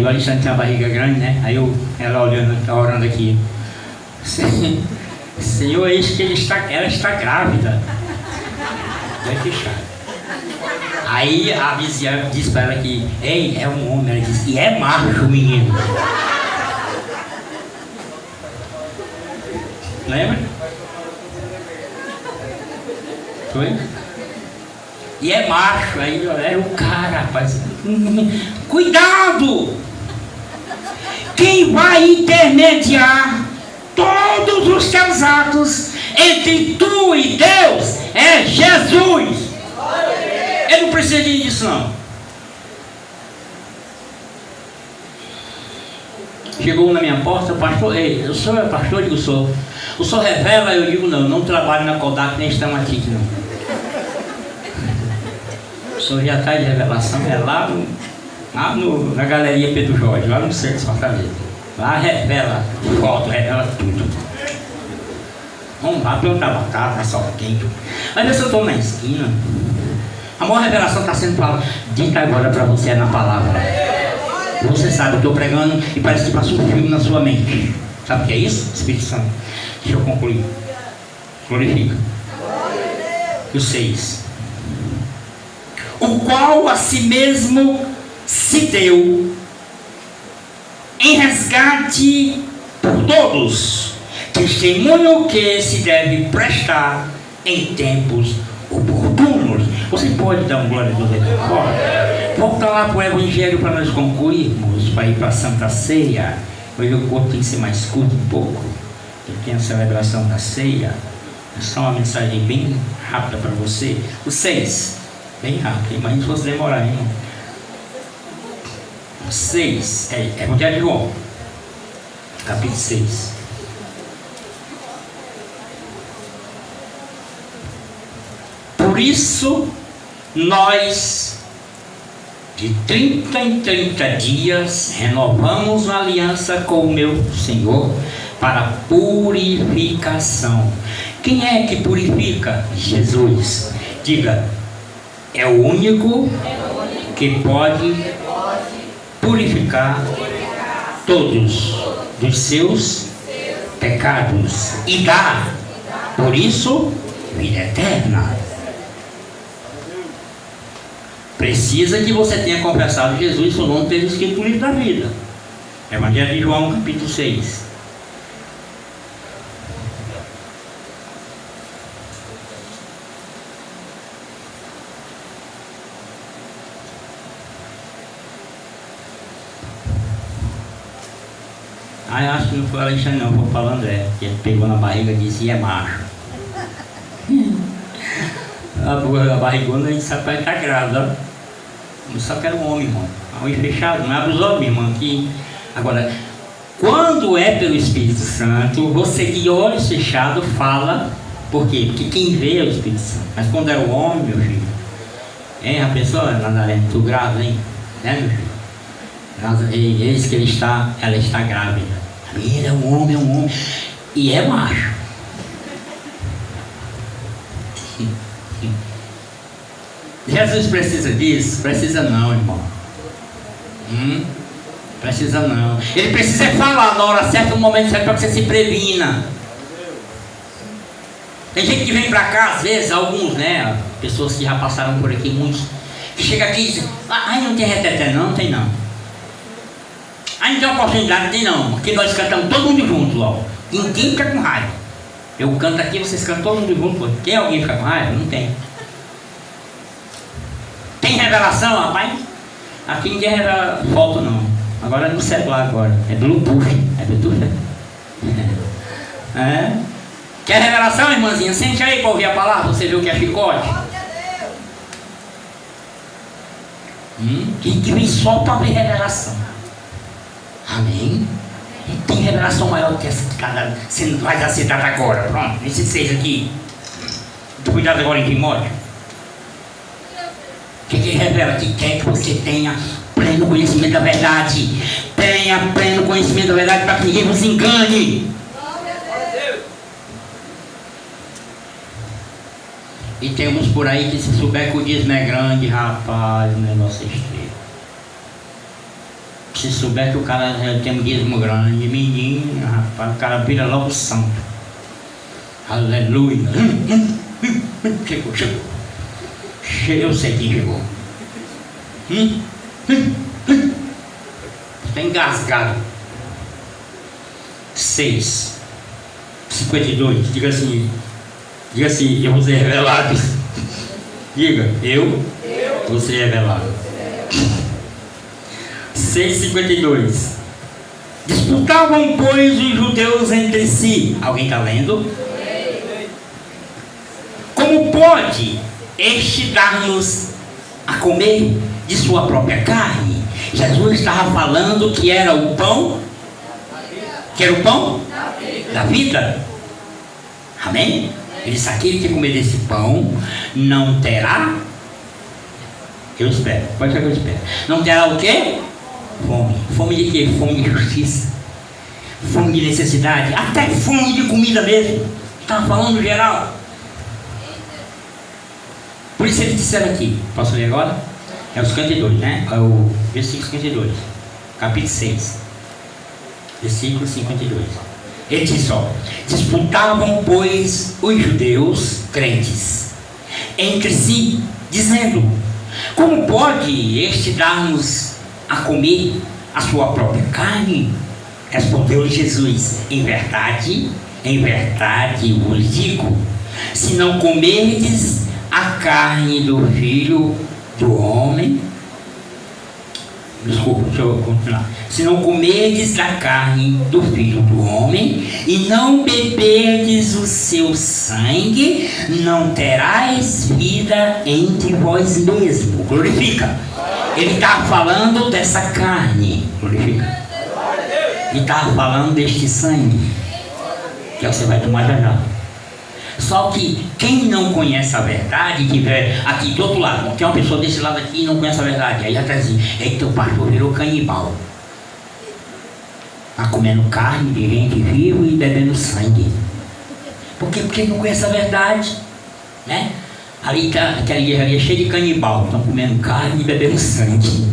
Alexandre tinha a barriga grande, né? Aí ela olhando, orando aqui. Senhor, eis que ela está grávida. Vai fechar. Aí a vizinha disse para ela que, ei, é um homem. Ela disse, e é macho, menino. Lembra? Foi? E é macho. Aí era o cara, rapaz. Cuidado! Quem vai intermediar todos os teus atos entre tu e Deus é Jesus. Ele não precisa disso, não. Chegou na minha porta, pastor, ei, o senhor é pastor? Eu digo, sou. O senhor revela? Eu digo, não, não trabalho na Kodak nem Stamatic, não. O senhor já está de revelação, é lá na galeria Pedro Jorge, lá no centro de Fortaleza. Lá revela foto, revela tudo. Vamos lá plantar batata, sol quente. Mas eu estou na esquina. A maior revelação está sendo dita agora para você na palavra. Você sabe, eu estou pregando e parece que passa um filme na sua mente. Sabe o que é isso? Espírito Santo. Deixa eu concluir. Glorifica. E o 6. O qual a si mesmo se deu em resgate por todos, testemunho que se deve prestar em tempos oportunos. Você pode dar um glória a Deus aí fora? Volta lá para o Evangelho para nós concluirmos, para ir para a Santa Ceia. Hoje o corpo tem que ser mais curto um pouco. Tem a celebração da ceia. É só uma mensagem bem rápida para você. O 6, bem rápido, imagina se fosse demorar, hein? 6, é Evangelho de João, capítulo 6. Por isso, nós, de 30 em 30 dias, renovamos uma aliança com o meu Senhor para purificação. Quem é que purifica? Jesus. Diga, é o único que pode purificar todos dos seus pecados e dar, por isso, vida eterna. Precisa que você tenha confessado Jesus, seu nome esteja escrito no livro da vida. Evangelho de João, capítulo 6. Aí eu acho que não foi o Alexandre não, foi o Paulo André, que ele pegou na barriga e disse, e é macho. A barrigona a gente sabe que está grávida. Não sabe que era um homem, irmão. Um homem fechado, não abre os olhos, irmão. Aqui. Agora, quando é pelo Espírito Santo, você de olhos fechados fala. Por quê? Porque quem vê é o Espírito Santo. Mas quando era o homem, meu filho, hein, a pessoa, Nazaré, tu grávida, hein? Né, meu filho? Eis que ela está grávida. Ele é um homem. E é macho. Jesus precisa disso? Precisa não, irmão. Precisa não. Ele precisa falar na hora certa, no momento certo, para que você se previna. Tem gente que vem pra cá, às vezes, alguns, né? Pessoas que já passaram por aqui, muitos, que chega aqui e dizem, não tem reteté, não tem não. Não tem oportunidade, tem não. Aqui nós cantamos todo mundo junto, logo. Ninguém fica com raiva. Eu canto aqui, vocês cantam todo mundo junto. Tem alguém fica com raiva? Não tem. Tem revelação, rapaz? Aqui ninguém revela foto, não. Agora é no celular agora. É Bluetooth. É Bluetooth, é? Quer revelação, irmãzinha? Sente aí para ouvir a palavra, você vê o que é chicote. Que vem só para ver revelação. Amém? E tem revelação maior do que essa que você não vai dar cidade agora. Pronto, esses 6 aqui. Cuidado agora em Timóteo. O que revela? Que quer que você tenha pleno conhecimento da verdade. Tenha pleno conhecimento da verdade para que ninguém vos engane. E temos por aí que se souber que o dízimo é grande, rapaz, o negócio é estreito. Se souber que o cara tem um dízimo grande, menino, rapaz, o cara vira logo santo. Aleluia. Chegou. Eu sei quem chegou. Está engasgado. 6:52. Diga assim, eu vou ser revelado. Diga, eu vou ser revelado. 6:52. Disputavam, pois, os judeus entre si. Alguém está lendo? Como pode este dar-nos a comer de sua própria carne? Jesus estava falando que era o pão. Que era o pão da vida. Amém? Ele disse: aquele que comer desse pão não terá. Eu espero. Pode ser que eu espero. Não terá o quê? Fome. Fome de quê? Fome de justiça. Fome de necessidade. Até fome de comida mesmo. Estava falando no geral. Por isso eles disseram aqui. Posso ler agora? É o 52, né? É o versículo 52. Capítulo 6. Versículo 52. Ele diz: disputavam, pois, os judeus crentes entre si, dizendo: como pode este dar-nos a comer a sua própria carne? Respondeu Jesus: em verdade vos digo, se não comerdes a carne do Filho do Homem, deixa eu continuar. Se não comerdes a carne do Filho do Homem e não beberdes o seu sangue, não terás vida entre vós mesmos. Glorifica. Ele estava falando dessa carne. Glorifica. Ele estava falando deste sangue, que você vai tomar já. Só que quem não conhece a verdade, tiver aqui do outro lado, tem uma pessoa desse lado aqui e não conhece a verdade, aí já está assim: eita, o pastor virou canibal, está comendo carne de gente viva e bebendo sangue. Por quê? Porque não conhece a verdade, né? Ali está aquela igreja ali é cheia de canibal, estão comendo carne e bebendo sangue.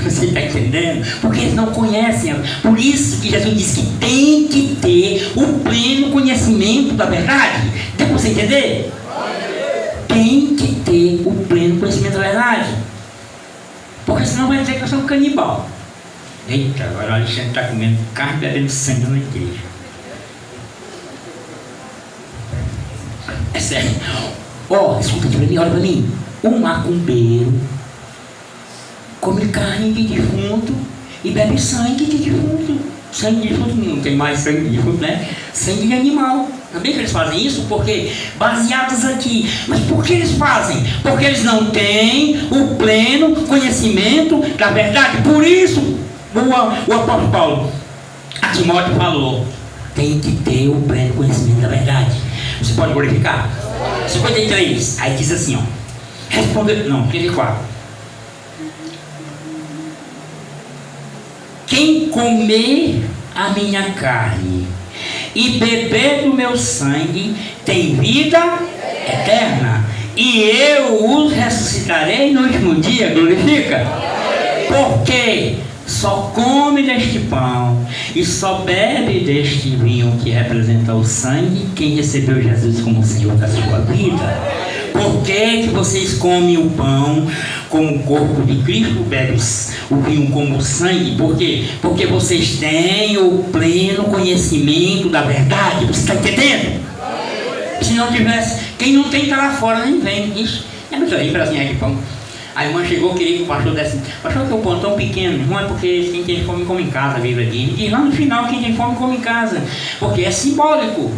Você está entendendo? Porque eles não conhecem. Por isso que Jesus disse que tem que ter o pleno conhecimento da verdade. Deu para você entender? Tem que ter o pleno conhecimento da verdade. Porque senão vai dizer que eu sou um canibal. Eita, agora o Alexandre está comendo carne e bebendo sangue na igreja. É sério. Escuta aqui para mim, olha para mim. Um macumbeiro come carne de defunto e bebe sangue de defunto. Sangue de fruto, não tem mais sangue de fruto, né? Sangue de animal. Também que eles fazem isso, porque baseados aqui. Mas por que eles fazem? Porque eles não têm o pleno conhecimento da verdade. Por isso, o apóstolo Paulo a Timóteo falou: tem que ter o pleno conhecimento da verdade. Você pode glorificar? 53, aí diz assim, ó. Respondeu, não, 34. Quem comer a minha carne e beber do meu sangue tem vida eterna, e eu os ressuscitarei no último dia. Glorifica? Porque só come deste pão e só bebe deste vinho que representa o sangue quem recebeu Jesus como Senhor da sua vida. Por que vocês comem o pão como o corpo de Cristo, bebem o vinho como o sangue? Por quê? Porque vocês têm o pleno conhecimento da verdade. Você está entendendo? Se não tivesse, quem não tem está lá fora, nem vem. Isso é muito aí, bracinha de pão. A irmã chegou, queria que o pastor desse. Pastor, que o pão tão pequeno, não é porque quem tem fome come em casa, vive aqui. Ele diz lá no final: quem tem fome come em casa. Porque é simbólico.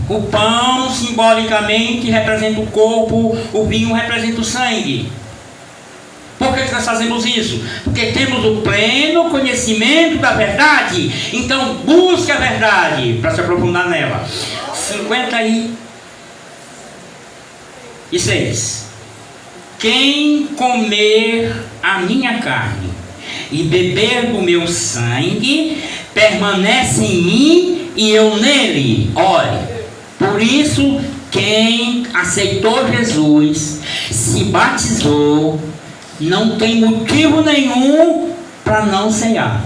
O pão simbolicamente representa o corpo, o vinho representa o sangue. Por que nós fazemos isso? Porque temos o pleno conhecimento da verdade. Então busque a verdade para se aprofundar nela. 56. Quem comer a minha carne e beber do meu sangue permanece em mim e eu nele. Olhe. Por isso, quem aceitou Jesus, se batizou, não tem motivo nenhum para não ceiar.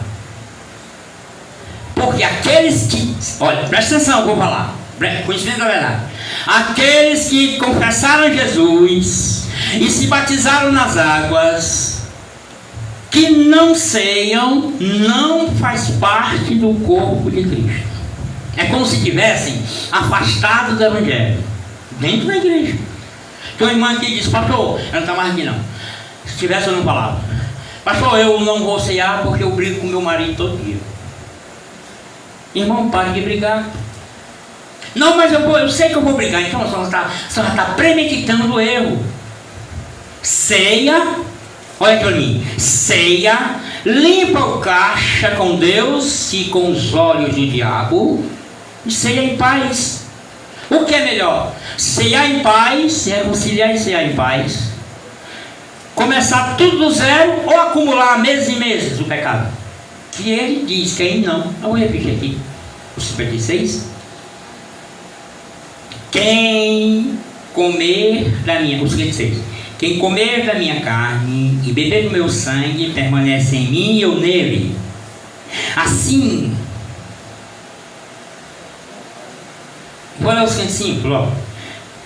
Porque aqueles que... Olha, presta atenção, eu vou falar. Conhecimento da verdade. Aqueles que confessaram Jesus e se batizaram nas águas, que não ceiam, não faz parte do corpo de Cristo. É como se tivessem afastado do Evangelho, dentro da igreja. Tem uma irmã que diz: pastor, ela não está mais aqui não. Se tivesse eu não falava. Pastor, eu não vou ceiar porque eu brigo com meu marido todo dia. Irmão, pare de brigar. Não, mas eu sei que eu vou brigar. Então a senhora está premeditando o erro. Ceia, olha aqui para mim. Ceia, limpa o caixa com Deus e com os olhos do diabo. E ceia em paz. O que é melhor? Ceiar em paz, se reconciliar e ceiar em paz. Começar tudo do zero ou acumular meses e meses o pecado? Que ele diz, quem não. Eu vou repetir aqui. O 56. Quem comer da minha... O 56. Quem comer da minha carne e beber do meu sangue permanece em mim e eu nele. Assim... Vou ler o 55 logo.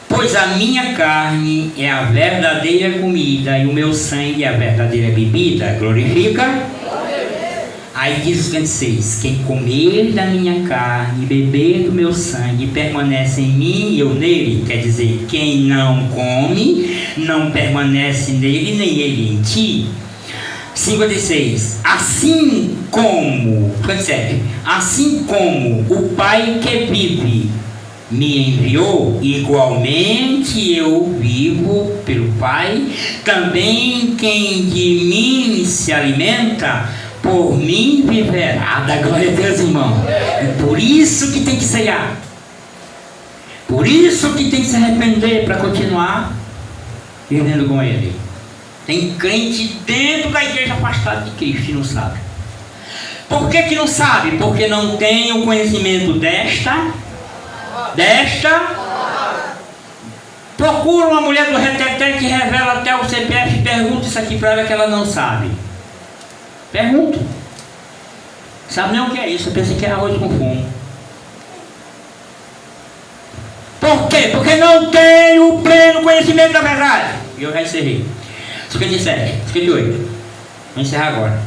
Pois a minha carne é a verdadeira comida e o meu sangue é a verdadeira bebida. Glorifica. Aí diz o 56. Quem comer da minha carne e beber do meu sangue permanece em mim e eu nele. Quer dizer, quem não come não permanece nele nem ele em ti. 56. Assim como 57. Assim como o Pai que vive me enviou, igualmente eu vivo pelo Pai. Também quem de mim se alimenta, por mim viverá. Da glória a Deus, irmão. É por isso que tem que ceiar. Por isso que tem que se arrepender para continuar vivendo com Ele. Tem crente dentro da igreja afastado de Cristo e não sabe. Por que não sabe? Porque não tem o conhecimento desta. Procura uma mulher do reteté que revela até o CPF e pergunta isso aqui para ela que ela não sabe. Pergunta. Sabe nem o que é isso? Eu pensei que é arroz com fumo. Por quê? Porque não tem o pleno conhecimento da verdade. E eu já encerrei. 57, 58. Vou encerrar agora.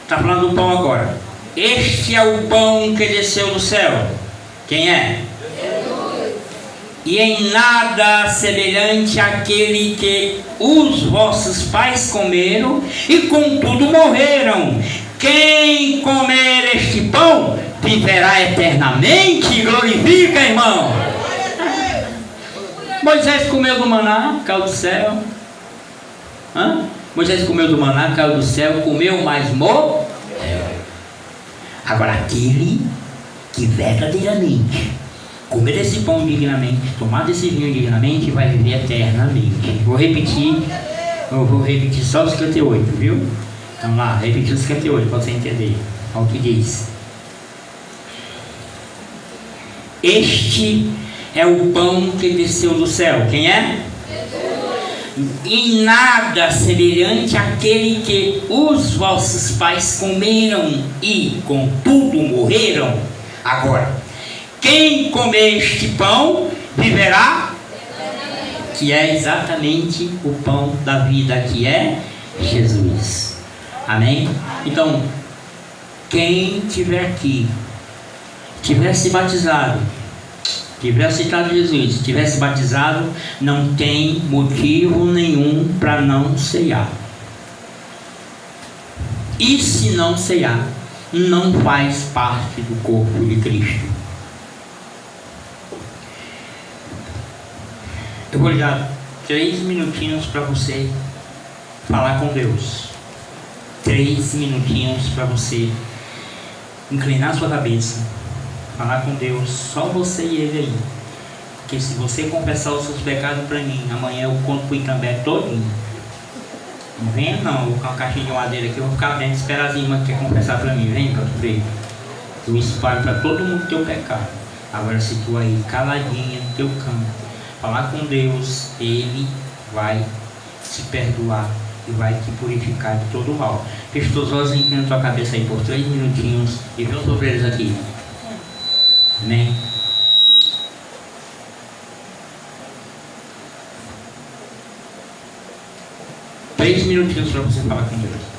Está falando do pão agora. Este é o pão que desceu do céu. Quem é? Jesus. E em nada semelhante àquele que os vossos pais comeram e contudo morreram. quem comer este pão viverá eternamente. Glorifica, irmão. Moisés comeu do maná, caiu do céu. Moisés comeu do maná, caiu do céu, comeu, mas morreu. Agora aquele que verdadeiramente comer desse pão dignamente, tomar desse vinho dignamente, vai viver eternamente. Eu vou repetir só o 58, viu? Vamos lá, repetir o 58 para você entender. Olha o que diz. Este é o pão que desceu do céu. Quem é? E nada semelhante àquele que os vossos pais comeram e contudo morreram. Agora, quem comer este pão viverá, que é exatamente o pão da vida, que é Jesus. Amém? Então, quem tiver aqui, tiver se batizado, tiver aceitado Jesus, tiver se batizado, não tem motivo nenhum para não ceiar. E se não ceiar, não faz parte do corpo de Cristo. Eu vou lhe dar 3 minutinhos para você falar com Deus. 3 minutinhos para você inclinar sua cabeça, falar com Deus, só você e Ele aí. Porque se você confessar os seus pecados para mim, amanhã eu conto para o Itambé todinho. Não venha não, eu vou colocar uma caixinha de madeira aqui, eu vou ficar vendo, esperar as irmãs que quer confessar para mim. Vem para tu ver. Eu espalho para todo mundo teu pecado. Agora se tu aí caladinha no teu canto, falar com Deus, Ele vai te perdoar e vai te purificar de todo o mal. Feche os olhos e inclina tua cabeça aí por 3 minutinhos e vê os obreiros aqui. Amém? Três minutinhos para você falar com Deus.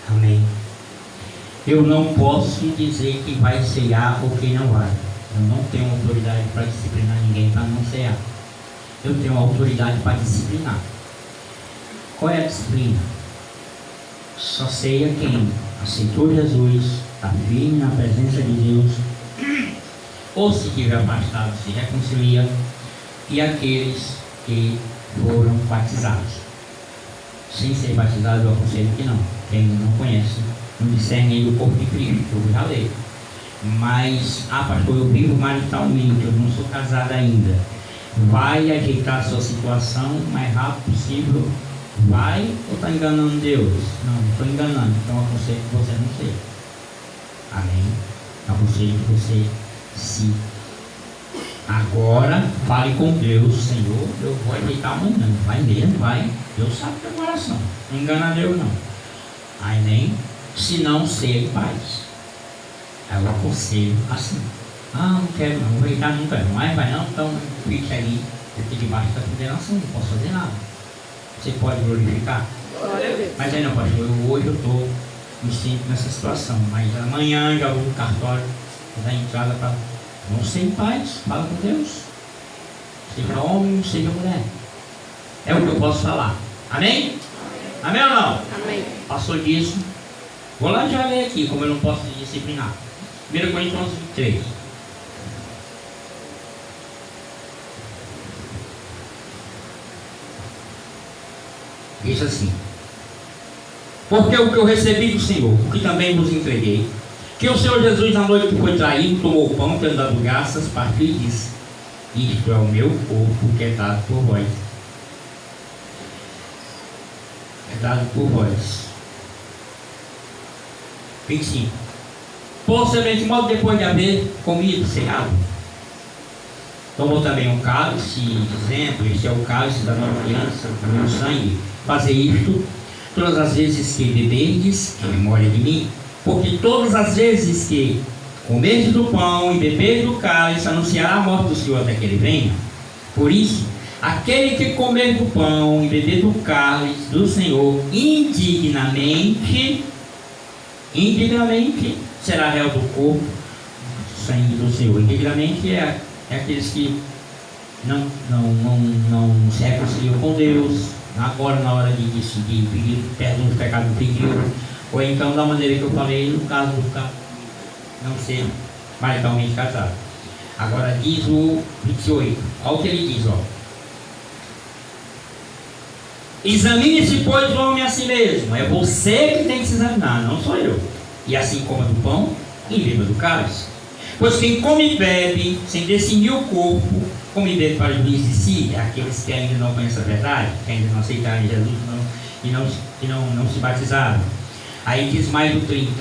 Amém. Eu não posso dizer que vai ceiar ou quem não vai. Eu não tenho autoridade para disciplinar ninguém para não ceiar. Eu tenho autoridade para disciplinar. Qual é a disciplina? Só ceia quem aceitou Jesus, está firme na presença de Deus, ou se estiver afastado, se reconcilia, e aqueles que foram batizados. Sem ser batizado, eu aconselho que não. Quem não conhece, não discerne ainda o corpo de Cristo, eu já leio. Mas, pastor, eu vivo maritalmente, eu não sou casado ainda. Vai ajeitar a sua situação o mais rápido possível. Vai ou está enganando Deus? Não estou enganando, então eu aconselho que você não seja. Amém? Eu aconselho que você se agora fale com Deus. Senhor, eu vou ajeitar amanhã. Vai mesmo, vai. Deus sabe o teu coração. Não engana Deus não. Amém? Se não, ser em paz. Eu aconselho assim. Não quero não, vou ajeitar nunca. Não vai não, então fique ali. Porque debaixo da condenação, não posso fazer nada. Você pode glorificar? Mas aí não, pastor, hoje eu estou me sinto nessa situação, mas amanhã já vou no cartório, dar entrada para não ser em paz, fala com Deus. Seja homem, seja mulher. É o que eu posso falar. Amém? Amém ou não? Amém. Passou disso. Vou lá já ler aqui, como eu não posso disciplinar. 1 Coríntios 11:3. Diz assim: porque o que eu recebi do Senhor, o que também vos entreguei, que o Senhor Jesus, na noite que foi traído, tomou o pão, tendo dado graças, partiu e disse: isto é o meu corpo que é dado por vós. É dado por vós. 25. Por semelhante modo, depois de haver comido, ceado, tomou também um cálice, dizendo: este é o cálice da nova aliança, do meu sangue. Fazer isto todas as vezes que beberdes, em memória de mim. Porque todas as vezes que comerdes do pão e beberdes do cálice, anunciará a morte do Senhor até que ele venha. Por isso, aquele que comer do pão e beber do cálice do Senhor indignamente será réu do corpo, do sangue do Senhor. Indignamente é aqueles que não se reconciliam com Deus, agora na hora de decidir, pedir perdão dos pecados do pediu, ou então da maneira que eu falei, no caso do não ser maritalmente casado. Agora diz o 28, olha o que ele diz, ó. Examine-se, pois, o homem a si mesmo. É você que tem que se examinar, não sou eu. E assim coma do pão e beba do cálice. Pois quem come e bebe, sem discernir o corpo, come e bebe para o juízo de si, é aqueles que ainda não conhecem a verdade, que ainda não aceitaram Jesus e não se batizaram. Aí diz mais o 30.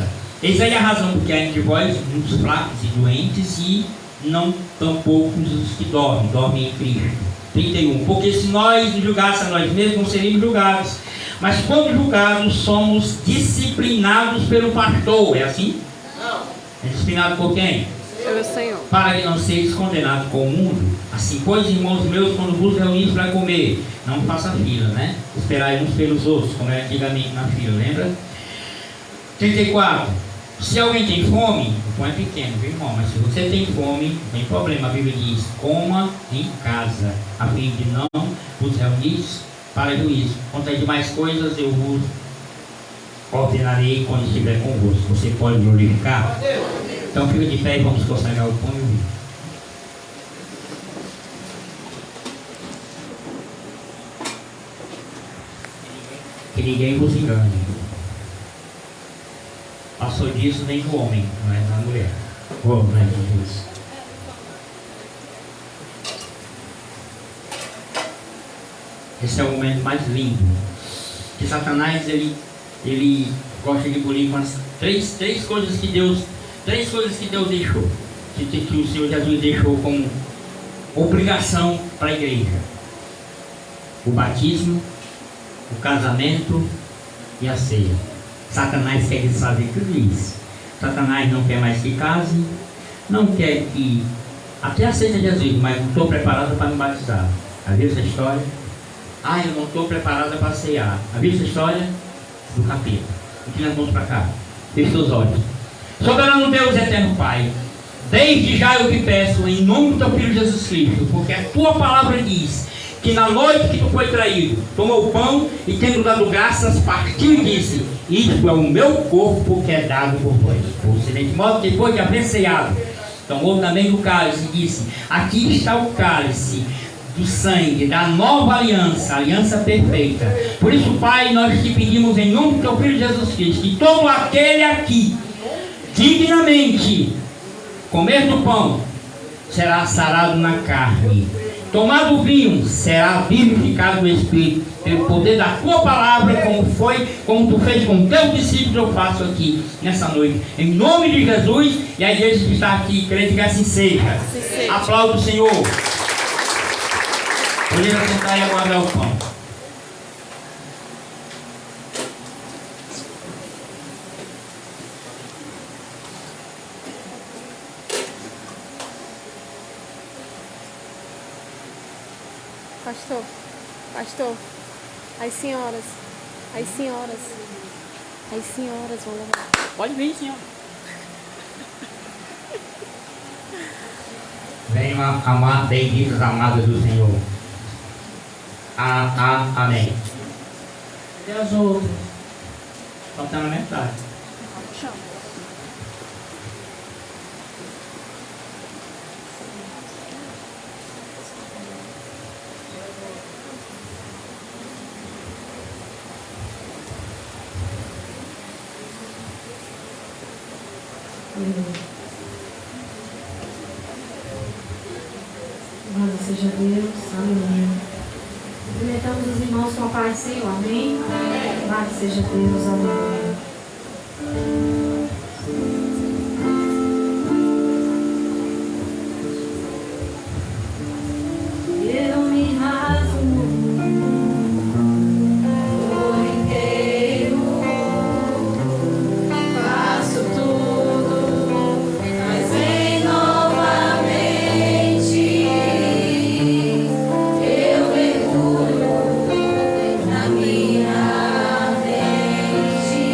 Eis aí a razão porque há entre vós muitos fracos e doentes, e não tão poucos os que dormem em Cristo. 31. Porque se nós julgássemos a nós mesmos, não seríamos julgados. Mas quando julgados, somos disciplinados pelo pastor. É assim? Não. É disciplinado por quem? Pelo Senhor. Para que não sejas condenado com o mundo. Assim, pois, irmãos meus, quando vos reunís para comer, não faça fila, né? Esperai uns pelos outros, como era antigamente na fila, lembra? 34. Se alguém tem fome, o pão é pequeno, viu, irmão? Mas se você tem fome, não tem problema. A Bíblia diz: coma em casa, a fim de não vos reunir para juízo. Quanto às demais coisas, eu vos ordenarei quando estiver convosco. Você pode glorificar? Então fica de pé e vamos consagrar o pão e o vinho. Que ninguém vos engane. Passou disso nem do homem, não é da mulher. Não é Jesus. Esse é o momento mais lindo. Que Satanás ele gosta de engolir com as três coisas que Deus deixou. Que o Senhor Jesus deixou como obrigação para a igreja: o batismo, o casamento e a ceia. Satanás quer desfazer tudo isso. Satanás não quer mais que case, não quer que até aceita Jesus, mas não estou preparada para me batizar. Havia essa história? Eu não estou preparada para ceiar. Havia essa história do capeta. O que nós vamos para cá? Feche seus olhos. Soberano Deus, eterno Pai, desde já eu te peço em nome do teu Filho Jesus Cristo, porque a tua palavra diz que na noite que tu foi traído, tomou o pão e tendo dado graças, partiu e disse: isto é o meu corpo que é dado por vós. Por semelhante modo, depois de haver ceado, tomou também do cálice e disse: aqui está o cálice do sangue da nova aliança, aliança perfeita. Por isso, Pai, nós te pedimos em nome do teu Filho Jesus Cristo, que todo aquele aqui, dignamente, comer do pão, será sarado na carne. Tomado o vinho, será vivificado no Espírito, pelo poder da tua palavra, como tu fez com teus discípulos, eu faço aqui, nessa noite. Em nome de Jesus, e a igreja que está aqui, crente que assim seja. Aplauda o Senhor. Podemos sentar e aguardar o pão. Pastor, as senhoras vão levar. Pode vir, senhor. Venham amar, benditas amadas do Senhor. Amém. E as outras? Só está na metade. Glória seja Deus, aleluia. Cumprimentamos os irmãos com a paz do Senhor, amém? Glória seja Deus, aleluia. Eu me rasgo por inteiro, faço tudo, mas vem novamente. Eu mergulho na minha mente.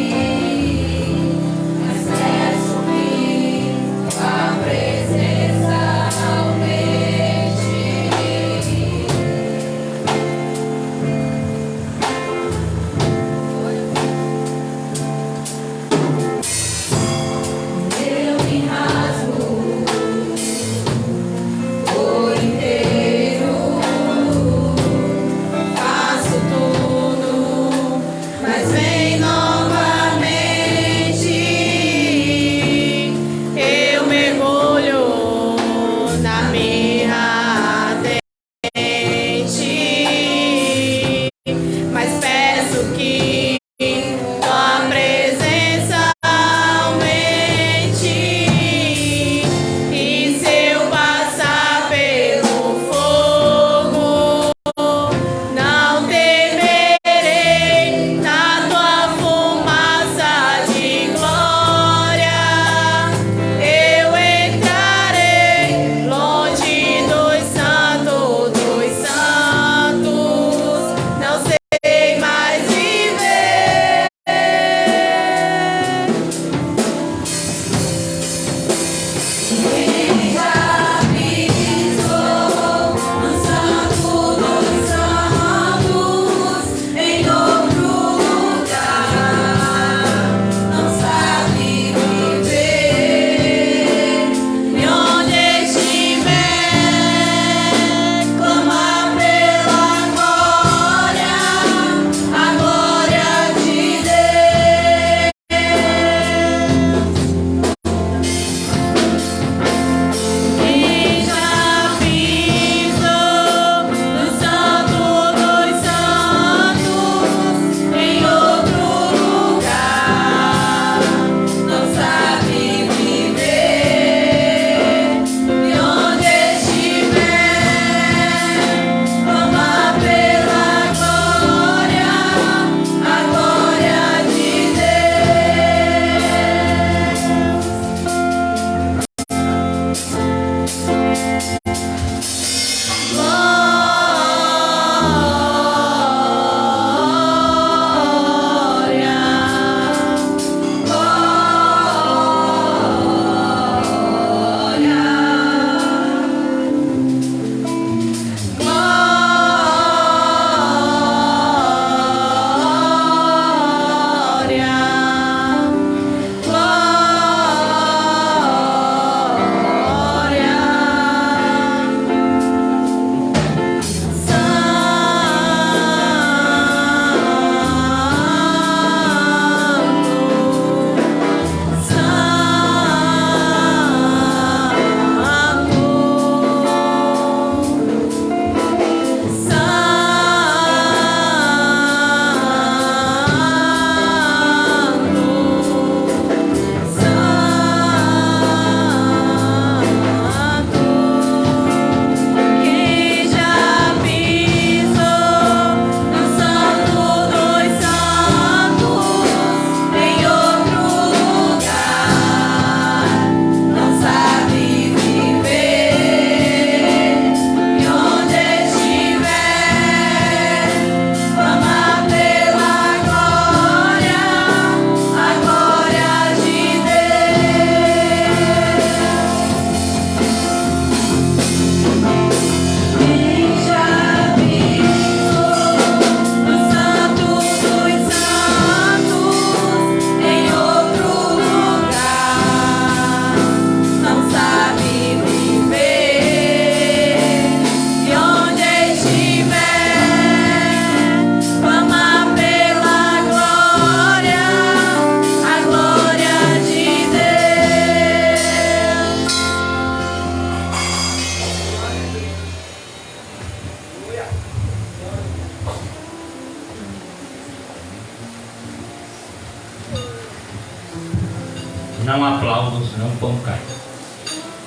Não aplaudam, senão o pão cai.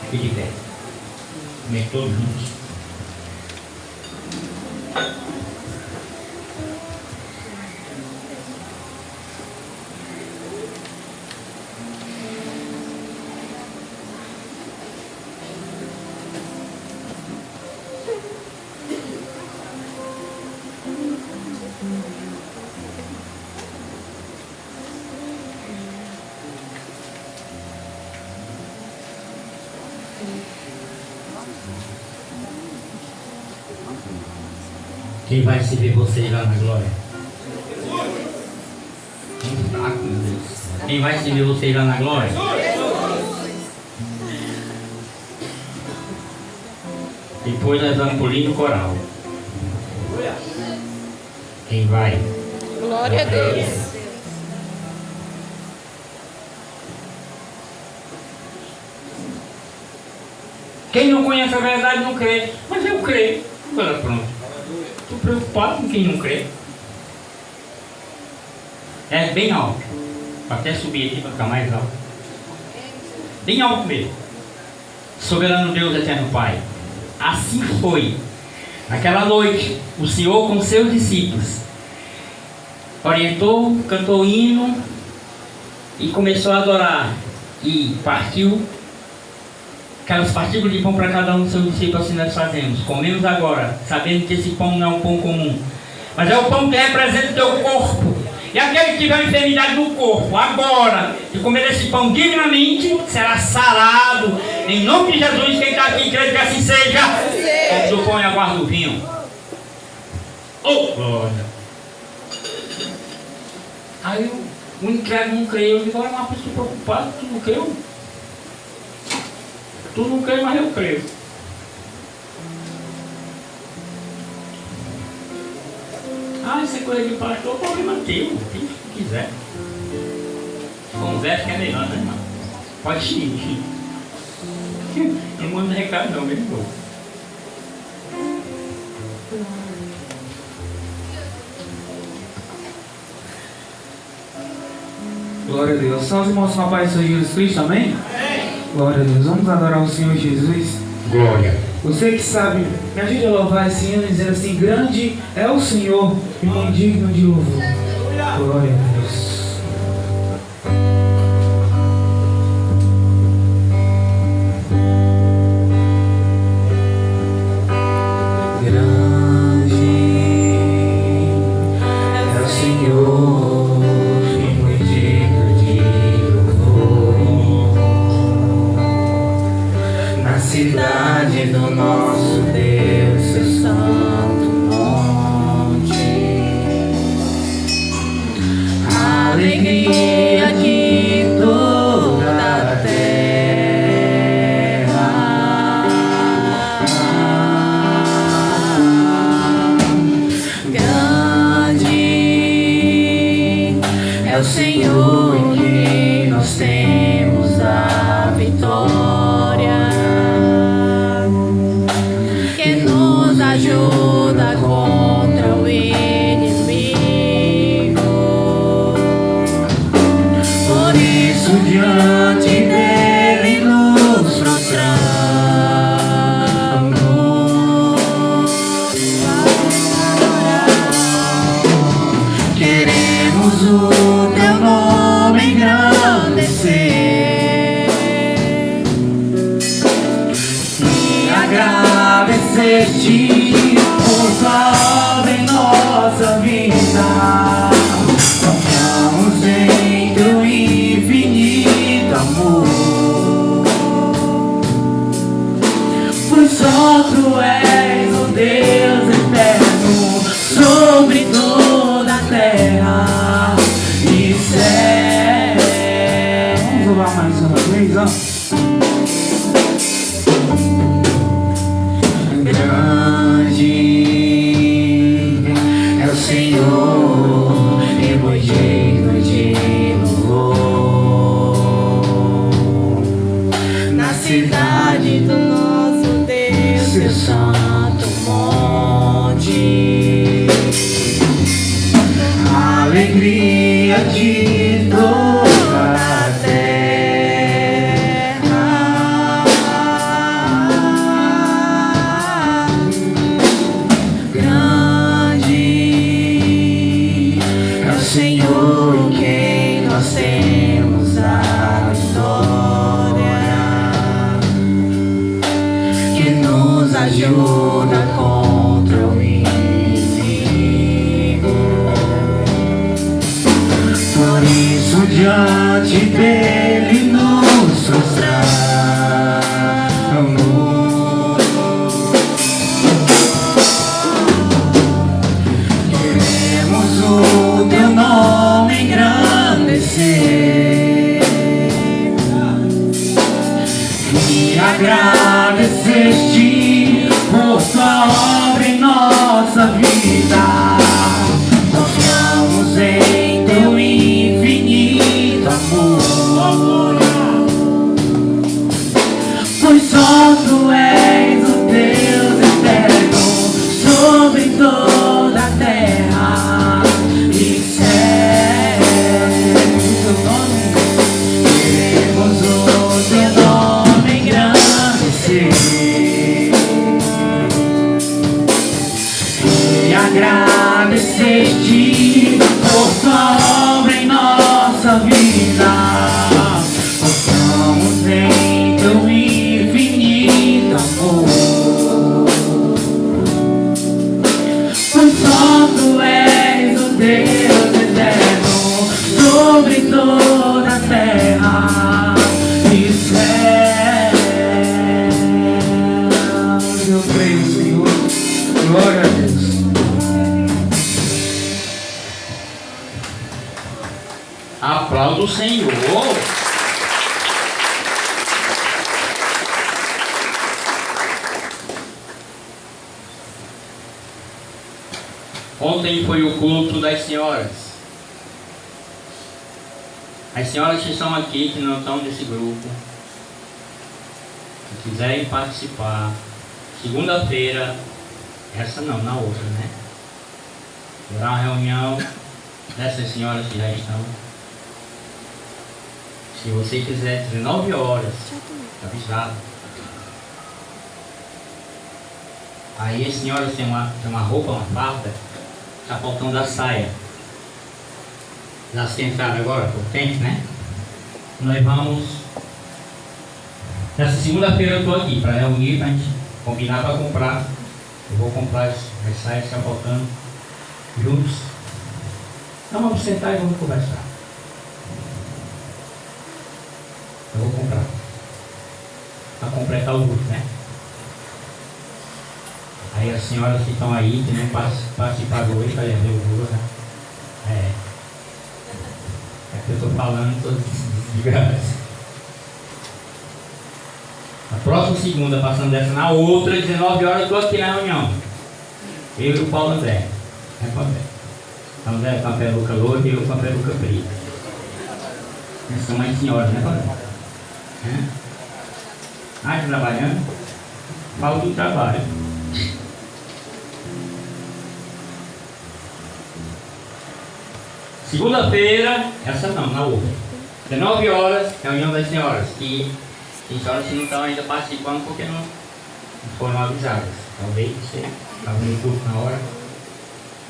Fique de pé. Comer todos juntos. Quem vai receber vocês lá na glória? Quem vai receber vocês lá na glória? Depois nós vamos pro lindo coral. Quem vai? Glória a Deus. Quem não conhece a verdade não crê. Mas eu creio. Agora pronto. Estou preocupado com quem não crê. É bem alto. Vou até subir aqui para ficar mais alto. Bem alto mesmo. Soberano Deus, eterno Pai. Assim foi. Naquela noite, o Senhor com seus discípulos orientou, cantou hino e começou a adorar. E partiu aquelas partículas de pão para cada um dos seus discípulos, assim nós fazemos. Comemos agora, sabendo que esse pão não é um pão comum, mas é o pão que representa o teu corpo. E aquele que tiver enfermidade no corpo, agora, de comer esse pão dignamente, será sarado. Em nome de Jesus, quem está aqui, crê que assim seja. Como do pão e aguarda o vinho. Oh, glória. Aí o incrédulo não creu. Eu digo, olha, uma pessoa preocupada, tu não creu? Tu não crê, mas eu creio. Isso é coisa de pastor, problema teu. Tem o que quiser. Conversa que é melhor, né, irmão? Pode xingir. Não manda recado não, mesmo bom. Glória a Deus. Só os irmãos com a paz do Senhor Jesus Cristo, amém? Glória a Deus. Vamos adorar o Senhor Jesus. Glória. Você que sabe, me ajude a louvar esse hino dizendo assim: grande é o Senhor e muito digno de louvor. Glória a Deus. Cidade do nosso Deus, seu santo monte, alegria de toda a terra, grande é o Senhor em quem nós temos a vitória. Ajuda contra o inimigo. Por isso diante dele nos prostramos. Queremos o teu nome engrandecer e agradecer-te por tua obra em nossa vida. Confiamos em teu infinito amor, pois só tu és o Deus eterno sobre toda a terra e céu. Vamos louvar mais uma vez, ó. Senhor, e muito digno de louvor, na cidade do nosso Deus, seu santo monte, alegria de toda a terra. ajuda contra o inimigo. Por isso diante dele nos prostramos. Queremos o teu nome engrandecer e agradecer-te por tua obra em nossa vida. Confiamos em teu infinito amor, pois só tu és o Deus eterno sobre toda a terra e céu. Queremos o teu nome engrandecer e agradecer-te por tua obra em nossa vida. Confiamos em teu infinito amor, pois só tu és o Deus eterno sobre toda a terra e céu. Eu creio, Senhor. Glória a Deus. Aplauda o Senhor. Ontem foi o culto das senhoras. As senhoras que estão aqui, que não estão nesse grupo, que quiserem participar, segunda-feira, essa não, na outra, né? Terá uma reunião dessas senhoras que já estão. Se você quiser, 19 horas, avisado. Aí as senhoras têm uma roupa, uma farda, está faltando a saia. Já sentaram agora, por tempo, né? Nós vamos. Nessa segunda-feira eu estou aqui para reunir, para a gente combinar para comprar. Eu vou comprar as saias que estão faltando juntos. Então vamos sentar e vamos conversar. Eu vou comprar. Para completar o grupo, né? Aí as senhoras que estão aí, que não participaram hoje, para ver o grupo, né? É que eu estou falando, estou de graça. A próxima segunda, passando dessa na outra, 19 horas, eu estou aqui na reunião. Eu e o Paulo André. É Paulo André. Paulo André com a peruca loura e eu com a peruca preta. Nós somos mais senhoras, né, Paulo André? Ah, está trabalhando? Falta o trabalho. Segunda-feira, essa não, na outra. 19 horas, reunião das senhoras. E tem senhoras que não estão ainda participando porque não foram avisadas. Talvez você estava no curso na hora.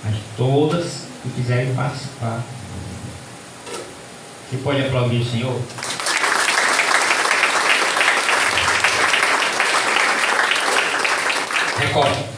Mas todas que quiserem participar. Você pode aplaudir o Senhor? Recorte.